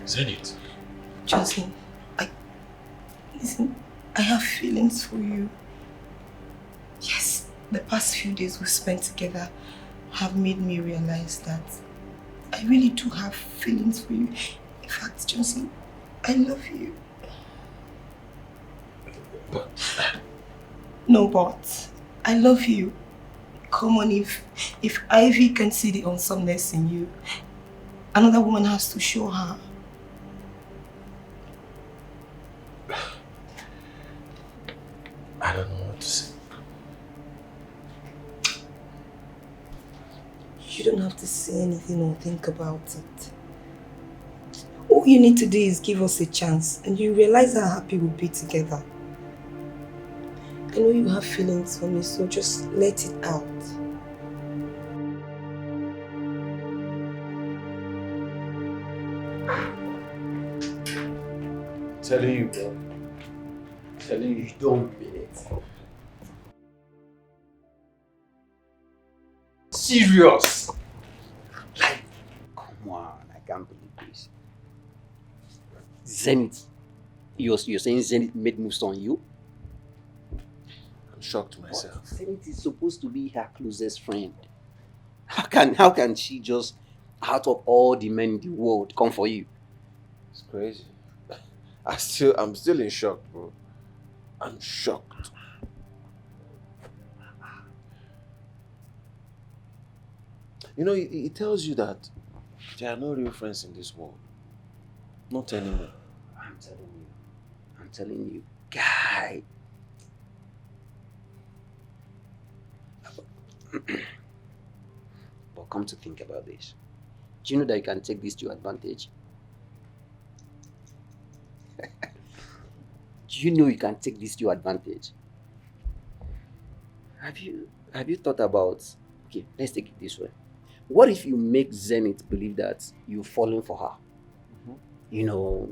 Zenith. Jocelyn, listen, I have feelings for you. Yes, the past few days we spent together have made me realize that I really do have feelings for you. In fact, Jocelyn, I love you. But... No, but I love you. Come on, if Ivy can see the awesomeness in you, another woman has to show her. I don't know what to say. You don't have to say anything or think about it. All you need to do is give us a chance and you realize how happy we'll be together. I know you have feelings for me, so just let it out. Telling you, bro. Telling you, don't mean it. Serious. Like, come on, I can't believe this. Zenith. You're saying Zenith made moves on you? I'm shocked myself. But Zenith is supposed to be her closest friend. How can she just, out of all the men in the world, come for you? It's crazy. I'm still in shock, bro. I'm shocked. You know, it tells you that there are no real friends in this world. Not anymore. I'm telling you, guy. But come to think about this. Do you know that you can take this to your advantage? Do you know you can take this to your advantage? Have you thought about, okay, let's take it this way. What if you make Zenith believe that you're falling for her? Mm-hmm. You know,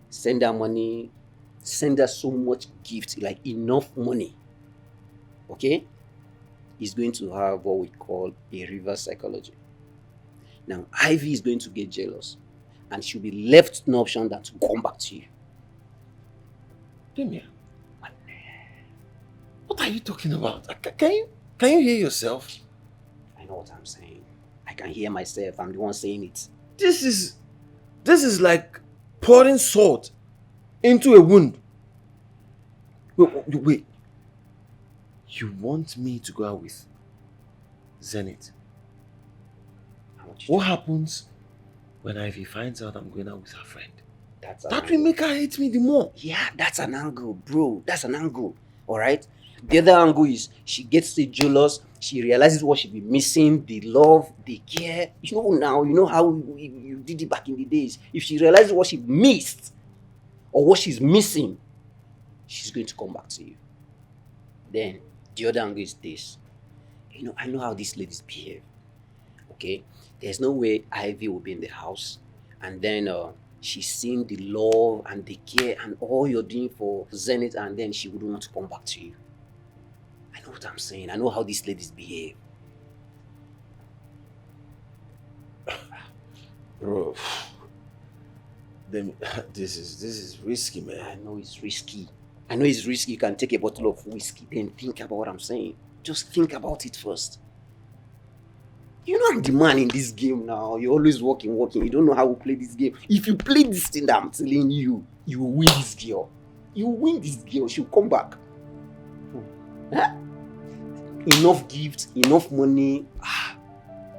send her money, send her so much gift, like enough money. Okay? Is going to have what we call a reverse psychology. Now, Ivy is going to get jealous and she'll be left no option than to come back to you. Billionaire, what are you talking about? Can you hear yourself? I know what I'm saying. I can hear myself. I'm the one saying it. This is like pouring salt into a wound. Wait. You want me to go out with Zenith? What happens when Ivy finds out I'm going out with her friend? That will make her hate me the more. Yeah, that's an angle, bro. That's an angle. Alright? The other angle is she gets jealous. She realizes what she's been missing, the love, the care. You know now, you know how you did it back in the days. If she realizes what she missed or what she's missing, she's going to come back to you. Then the other angle is this. You know, I know how these ladies behave. Okay? There's no way Ivy will be in the house and then she's seeing the love and the care and all you're doing for Zenith and then she wouldn't want to come back to you. I know what I'm saying. I know how these ladies behave. Bro, this is risky, man. I know it's risky. I know it's risky. You can take a bottle of whiskey, then think about what I'm saying. Just think about it first. You know I'm the man in this game now. You're always working. You don't know how we play this game. If you play this thing that I'm telling you, you will win this girl. You win this girl. She'll come back. Huh? Enough gifts, enough money.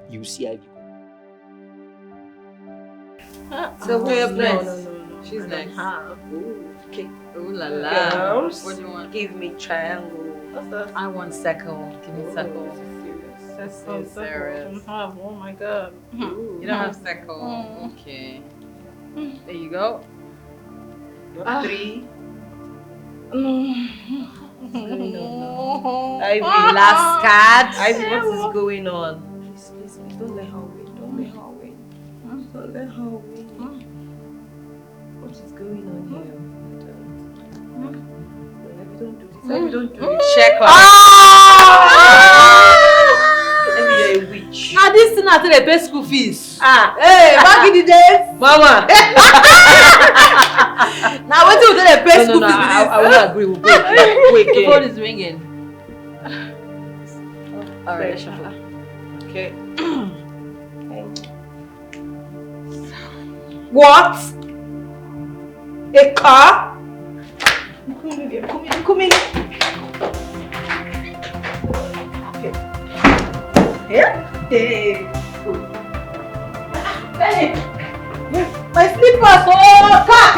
You see Ivy. So who your friends? No. She's next. Okay. Ooh la la. Girls, What do you want? give me triangle. I want circle. Give me circle. That's serious. Oh my god. You don't have circle. Okay. There you go. 3. Ivy, last card. Ivy, what is going on? Please, don't let her win. Don't let her win. Don't let her win. What is going on here? Ivy, don't do this. Ivy, don't do this. Check her. Ivy, you're a witch. Now this thing has after they pay school fees. Hey, back in the days. Mama. Now what do they pay school fees? I won't agree with you. Wait, the phone is ringing. Alright, shuffle. Okay. What? A car? Come in. Okay. Here? Hey. My slippers! Oh, car!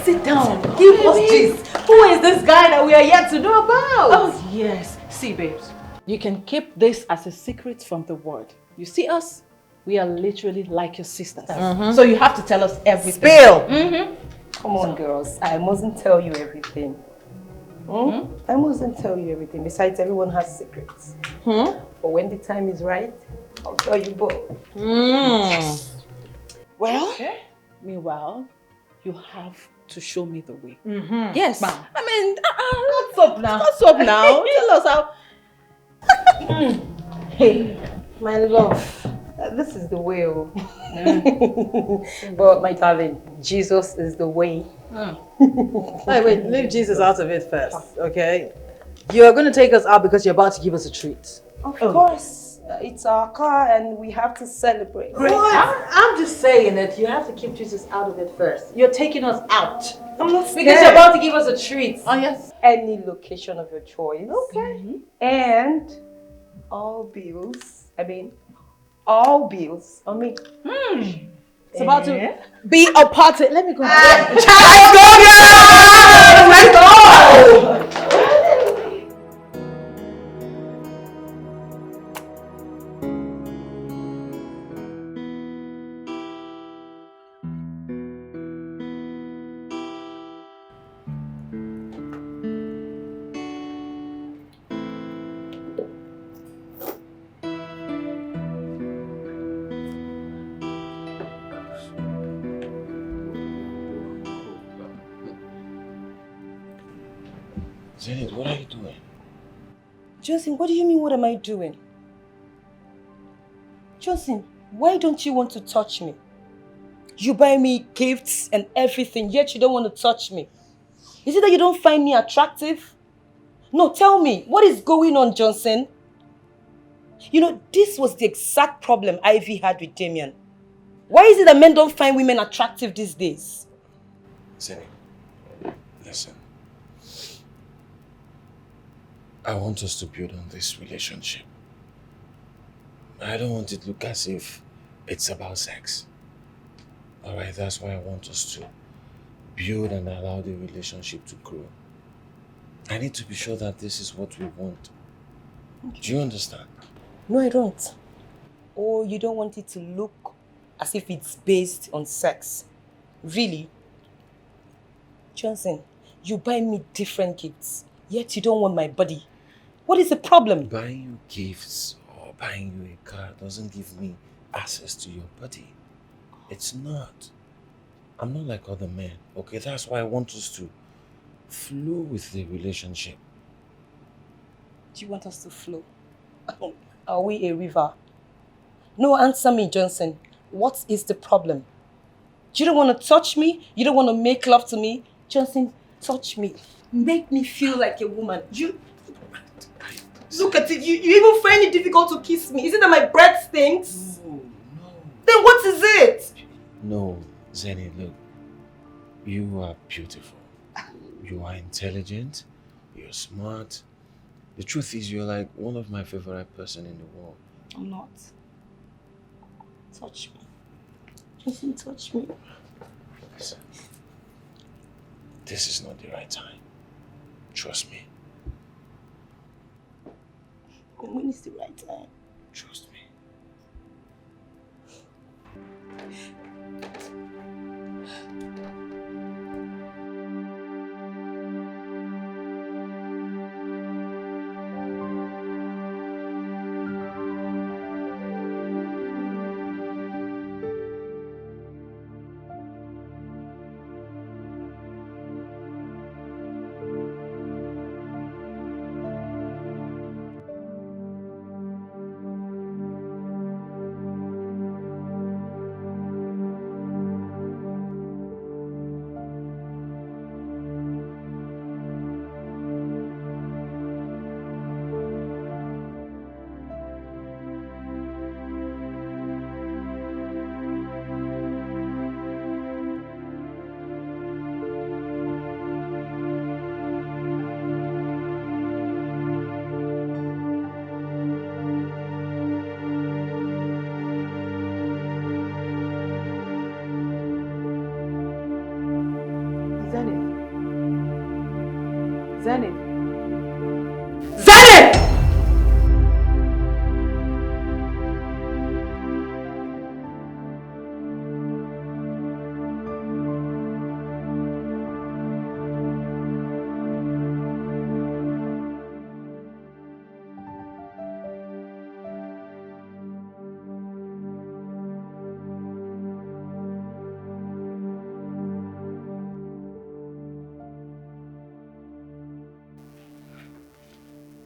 Sit down. Give us this. Who is this guy that we are yet to know about? Oh, yes. See, babes, you can keep this as a secret from the world. You see us? We are literally like your sisters. So you have to tell us everything. Spill! Come on, girls. I mustn't tell you everything. I mustn't tell you everything. Besides, everyone has secrets. But when the time is right, I'll tell you both. Well, meanwhile, you have to show me the way. Yes. Ma'am. I mean, What's up now? what's up now? Tell us how. Hey, my love, this is the way. But my darling, Jesus is the way. Wait, leave Jesus out of it first, okay? You're going to take us out because you're about to give us a treat. Of course, it's our car and we have to celebrate. I'm just saying that you have to keep Jesus out of it first. You're taking us out. I'm not scared. Because you're about to give us a treat. Oh, yes. Any location of your choice. Okay. And all bills on me. It's about to be a party. Let me go. Let's go! Zenith, what are you doing? Johnson, what do you mean, what am I doing? Johnson, why don't you want to touch me? You buy me gifts and everything, yet you don't want to touch me. Is it that you don't find me attractive? No, tell me, what is going on, Johnson? You know, this was the exact problem Ivy had with Damien. Why is it that men don't find women attractive these days? Zenith, listen. I want us to build on this relationship. I don't want it to look as if it's about sex. Alright, that's why I want us to build and allow the relationship to grow. I need to be sure that this is what we want. Do you understand? No, I don't. Oh, you don't want it to look as if it's based on sex. Really? Johnson, you buy me different gifts, yet you don't want my body. What is the problem? Buying you gifts or buying you a car doesn't give me access to your body. It's not. I'm not like other men, okay? That's why I want us to flow with the relationship. Do you want us to flow? Are we a river? No, answer me, Johnson. What is the problem? You don't want to touch me? You don't want to make love to me? Johnson, touch me. Make me feel like a woman. You... Look at it. You even find it difficult to kiss me. Is it that my breath stinks? No. Then what is it? No, Zenith, look. You are beautiful. You are intelligent. You're smart. The truth is, you're like one of my favorite person in the world. I'm not. Touch me. Listen, touch me. Listen, this is not the right time. Trust me. When is the right time? Trust me. Zenith. Zenith!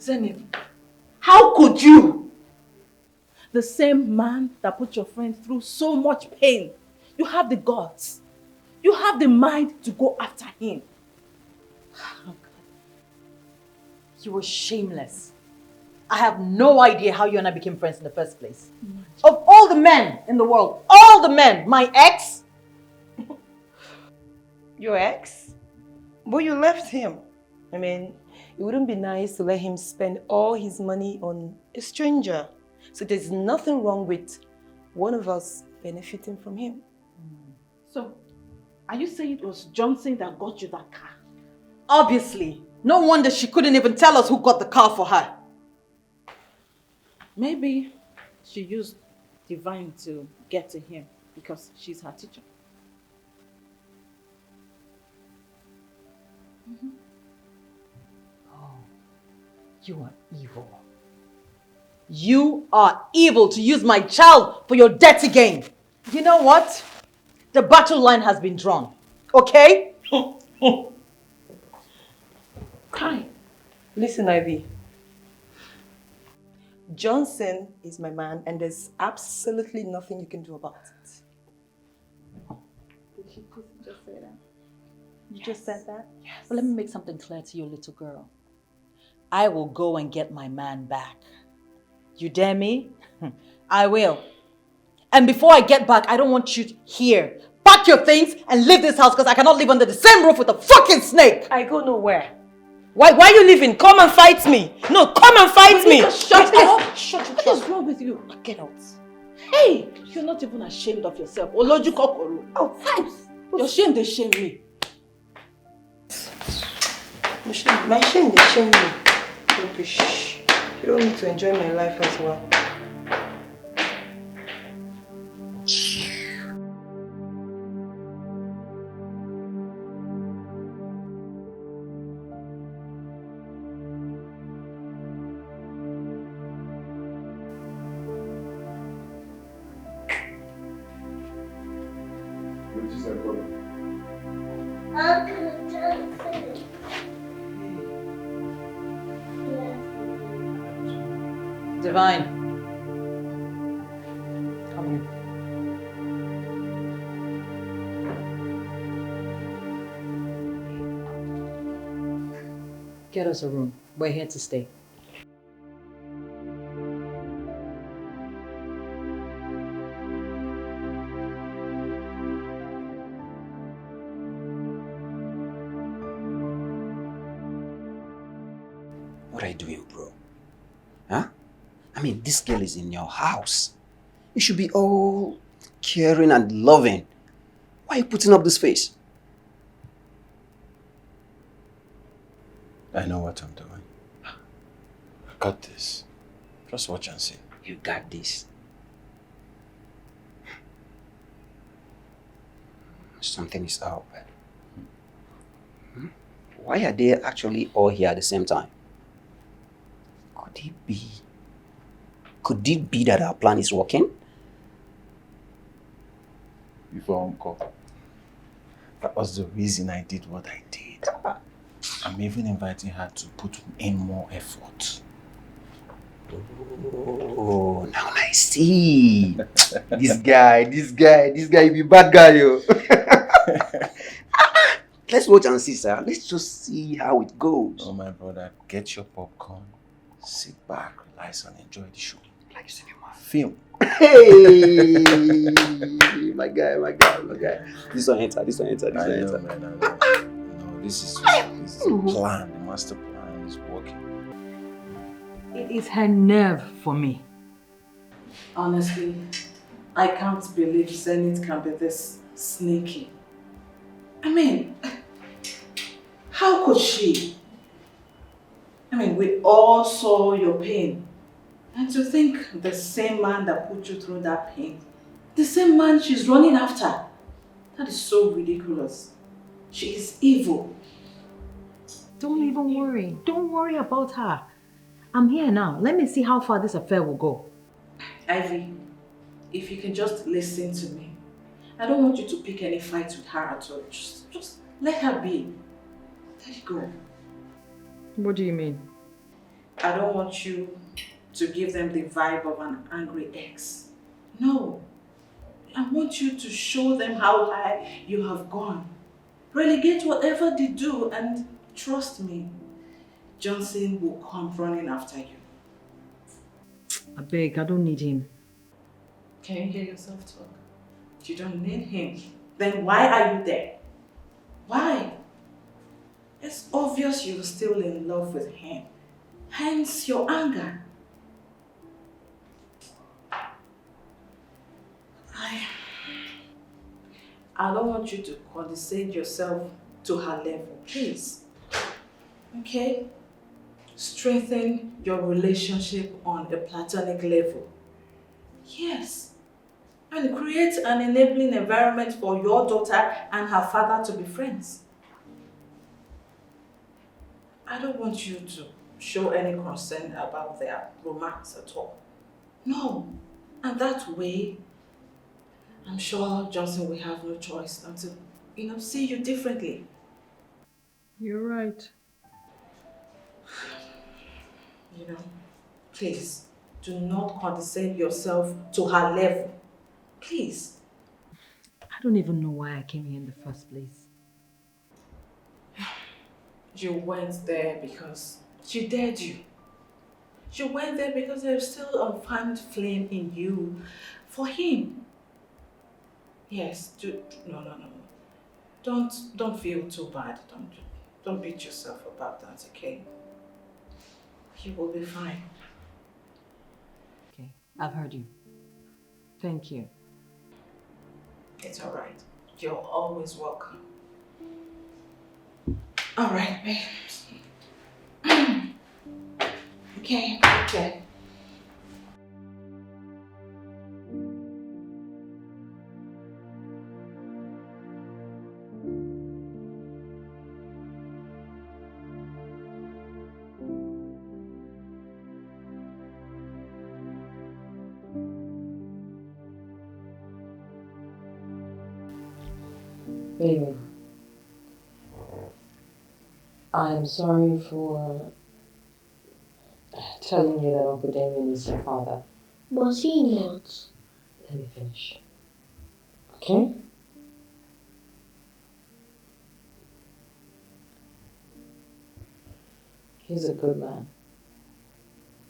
Zenith, How could you? the same man that put your friend through so much pain, you have the guts. You have the mind to go after him. You were shameless. I have no idea how you and I became friends in the first place. Of all the men in the world, all the men, my ex. Your ex? But you left him. I mean, it wouldn't be nice to let him spend all his money on a stranger. So there's nothing wrong with one of us benefiting from him. So, are you saying it was Johnson that got you that car? Obviously. No wonder she couldn't even tell us who got the car for her. Maybe she used Divine to get to him because she's her teacher. You are evil. You are evil to use my child for your dirty game. You know what? The battle line has been drawn. Okay? Kai. Listen, Ivy. Johnson is my man and there's absolutely nothing you can do about it. Did she just say that? You just said that? Yes. Well, let me make something clear to you, little girl. I will go and get my man back. You dare me? I will. And before I get back, I don't want you here. Pack your things and leave this house because I cannot live under the same roof with a fucking snake. I go nowhere. Why are you leaving? Come and fight me. No, come and fight me. Shut up. Shut up. What is wrong with you? Get out. Hey, you're not even ashamed of yourself. Oloju kokoro. Oh, thanks. Your shame, they shame me. My shame, they shame me. Rubbish. You don't need to enjoy my life as well. Divine. Come here. Get us a room. We're here to stay. What are you doing, bro? Huh? I mean, this girl is in your house. You should be all caring and loving. Why are you putting up this face? I know what I'm doing. I got this. Just watch and see. You got this. Something is up. Why are they actually all here at the same time? Could it be that our plan is working? Before Uncle. That was the reason I did what I did. I'm even inviting her to put in more effort. Oh, now I see. This guy, you be bad guy, yo. Let's watch and see, sir. Let's just see how it goes. Oh, my brother, get your popcorn, sit back, relax, and enjoy the show. Like cinema. Film. Hey, my guy. This one enter. I know, man, I know. No, this is the plan. The master plan is working. It is her nerve for me. Honestly, I can't believe Zenith can be this sneaky. I mean, how could she? I mean, we all saw your pain. And to think the same man that put you through that pain, the same man she's running after, that is so ridiculous. She is evil. Don't even worry. Don't worry about her. I'm here now. Let me see how far this affair will go. Ivy, if you can just listen to me. I don't want you to pick any fights with her at all. Just let her be. Let it go. What do you mean? I don't want you to give them the vibe of an angry ex. No. I want you to show them how high you have gone. Relegate whatever they do, and trust me, Johnson will come running after you. I beg, I don't need him. Can you hear yourself talk? You don't need him. Then why are you there? Why? It's obvious you're still in love with him. Hence your anger. I don't want you to condescend yourself to her level, please. Okay? Strengthen your relationship on a platonic level. Yes. And create an enabling environment for your daughter and her father to be friends. I don't want you to show any concern about their romance at all. No. And that way, I'm sure Johnson will have no choice than to, see you differently. You're right. Please, do not condescend yourself to her level. Please. I don't even know why I came here in the first place. You went there because she dared you. You went there because there's still a unfanned flame in you for him. Yes, no. Don't feel too bad. Don't beat yourself about that, okay? You will be fine. Okay, I've heard you. Thank you. It's all right. You're always welcome. All right, babe. Okay. Baby, I'm sorry for telling you that Uncle Damien is your father. Was he not? Let me finish. Okay? He's a good man.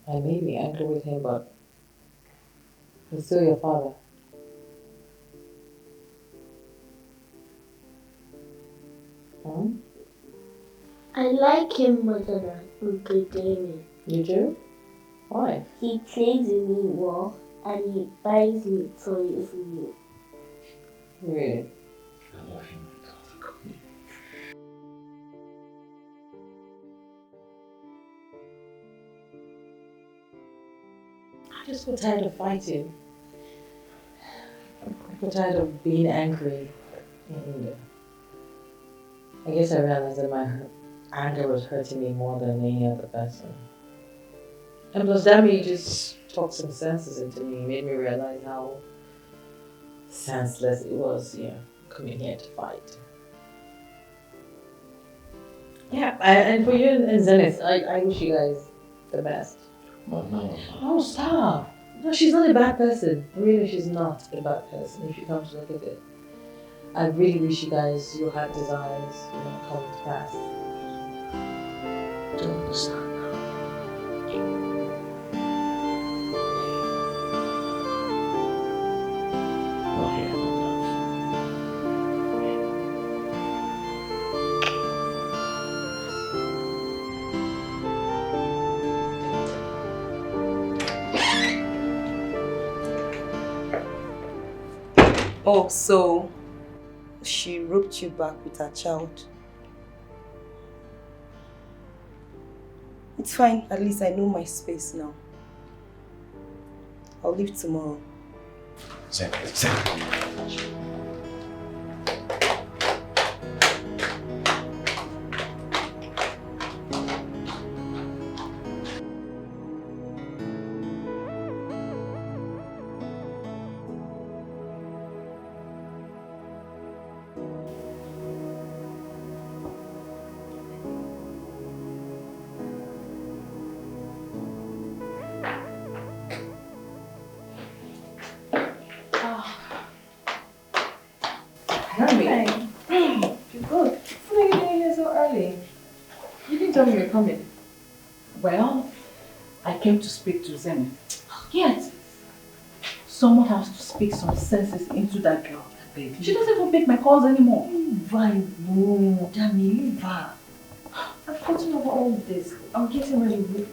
I may be angry with him, but he's still your father. I like him more than Uncle David. You do? Why? He plays with me well and he buys me toys new. Really? I love him. I just got tired of fighting. I got tired of being angry. And I guess I realized that my anger was hurting me more than any other person. And plus Dami just talked some senses into me. Made me realize how senseless it was, coming here to fight. Yeah, and for you and Zenith, I wish you guys the best. But no. Oh, stop. No, she's not a bad person. Really, she's not a bad person if you come to look at it. I really wish you guys, your heart desires, come to pass. I don't understand. Oh, yeah, no. Oh, so she roped you back with her child. It's fine, at least I know my space now. I'll leave tomorrow. Zenith. Hey. You're good. What are you doing here so early? You didn't tell me you were coming. Well, I came to speak to Zenith. Yes. Someone has to speak some senses into that girl, baby. She doesn't even pick my calls anymore. Leave her alone. Damn you, leave her. I've gotten over all this. I'm getting ready.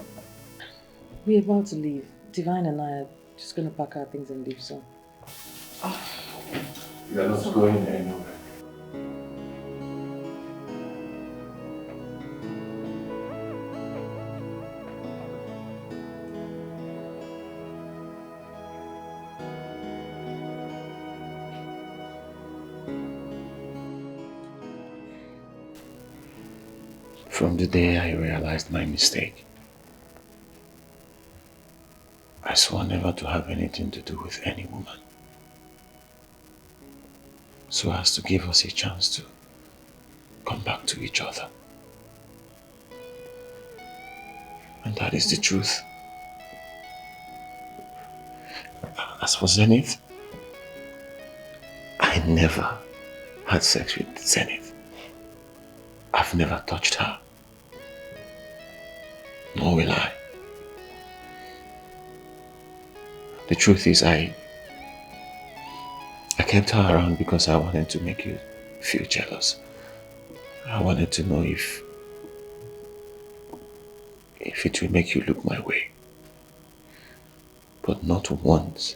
We're about to leave. Divine and I are just going to pack our things and leave soon. You're not going anywhere. From the day I realized my mistake, I swore never to have anything to do with any woman, so as to give us a chance to come back to each other. And that is the truth. As for Zenith, I never had sex with Zenith. I've never touched her. Nor will I. The truth is, I kept her around because I wanted to make you feel jealous. I wanted to know if it will make you look my way. But not once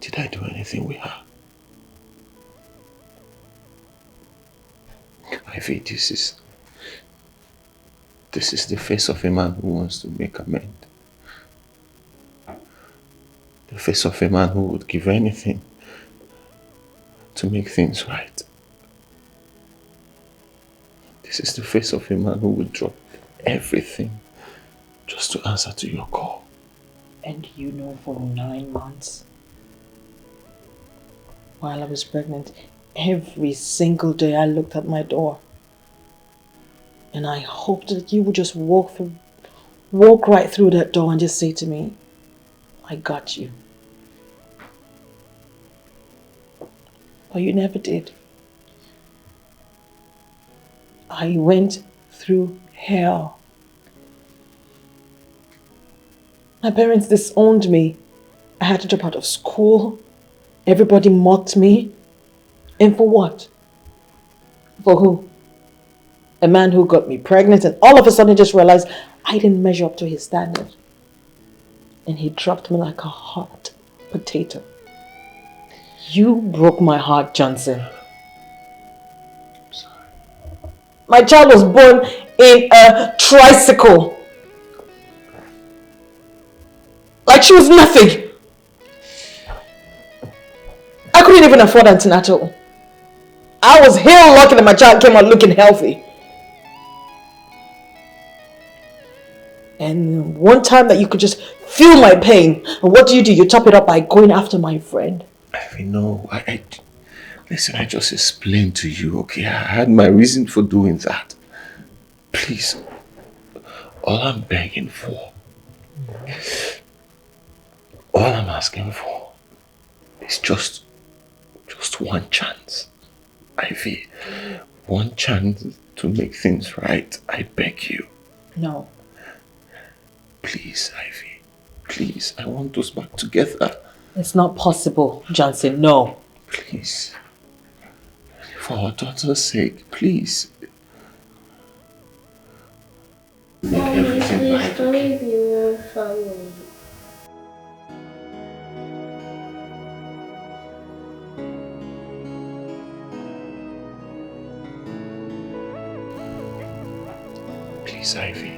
did I do anything with her. Ivy, this is the face of a man who wants to make amends. The face of a man who would give anything to make things right. This is the face of a man who would drop everything just to answer to your call. And you know, for 9 months, while I was pregnant, every single day I looked at my door. And I hoped that you would just walk right through that door and just say to me, I got you. But you never did. I went through hell. My parents disowned me. I had to drop out of school. Everybody mocked me. And for what? For who? A man who got me pregnant and all of a sudden just realized I didn't measure up to his standard. And he dropped me like a hot potato. You broke my heart, Johnson. I'm sorry. My child was born in a tricycle. Like she was nothing. I couldn't even afford antenatal. I was hell lucky that my child came out looking healthy. And one time that you could just feel my pain, and what do? You top it up by going after my friend. Ivy, no, listen, I just explained to you, okay? I had my reason for doing that. Please, all I'm begging for, all I'm asking for is just one chance. Ivy, one chance to make things right. I beg you. No. Please, Ivy. Please, I want us back together. It's not possible, Johnson. No. Please. For our daughter's sake, please. Make everything right. Don't leave your family. Please, Ivy.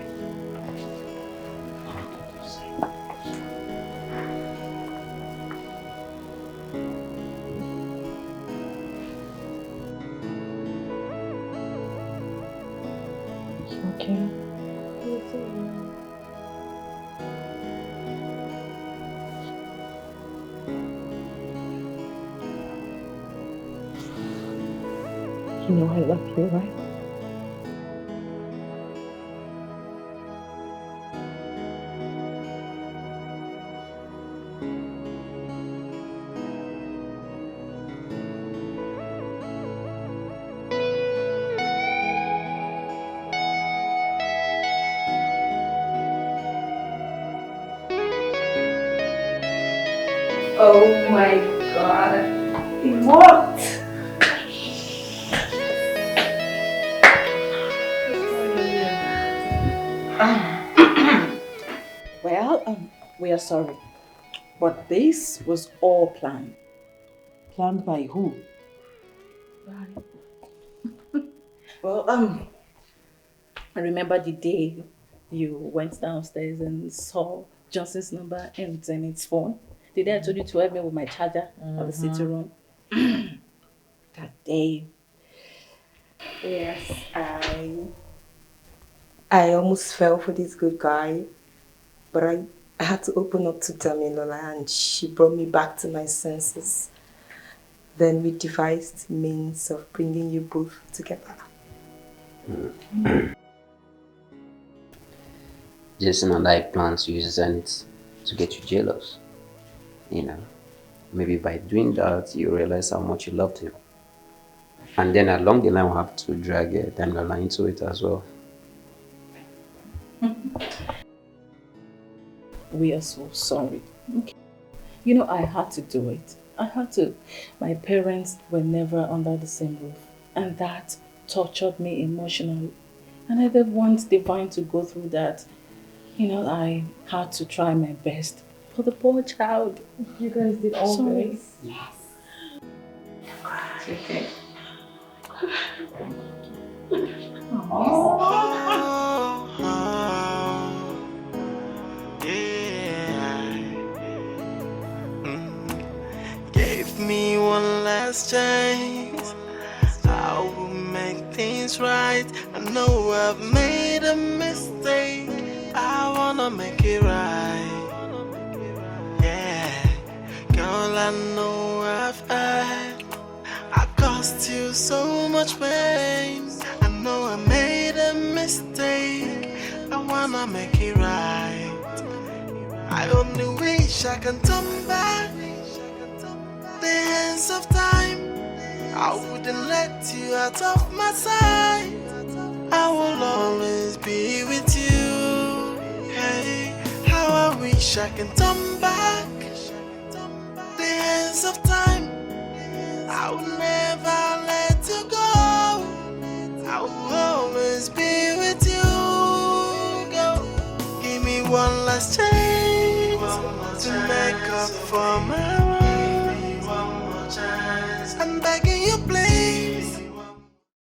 Okay. You know I love you, right? Oh my god. It worked! Well, we are sorry. But this was all planned. Planned by who? Well, I remember the day you went downstairs and saw Johnson's number in Zenith's phone. The day I told you to help me with my charger at the city room. That day. Yes, I almost fell for this good guy, but I had to open up to Damilola and she brought me back to my senses. Then we devised means of bringing you both together. Jason and I plan to use Zenith to get you jealous. You know, maybe by doing that, you realize how much you loved him. And then along the line, we'll have to drag Damilola into it as well. We are so sorry. Okay. You know, I had to do it. I had to. My parents were never under the same roof. And that tortured me emotionally. And I didn't want Divine to go through that. You know, I had to try my best for the poor child. You guys did all this? Yes. Okay. Give me one last chance. I will make things right. I know I've made a mistake. I wanna make it right. Yeah, girl, I know I've had. I caused you so much pain. I know I made a mistake. I wanna make it right. I only wish I can turn back the hands of time. I wouldn't let you out of my sight. I will always be with you. Hey, how I wish I can turn back the hands of time. I will never let you go. I will always one last chance to make up for my wrongs. I'm begging you.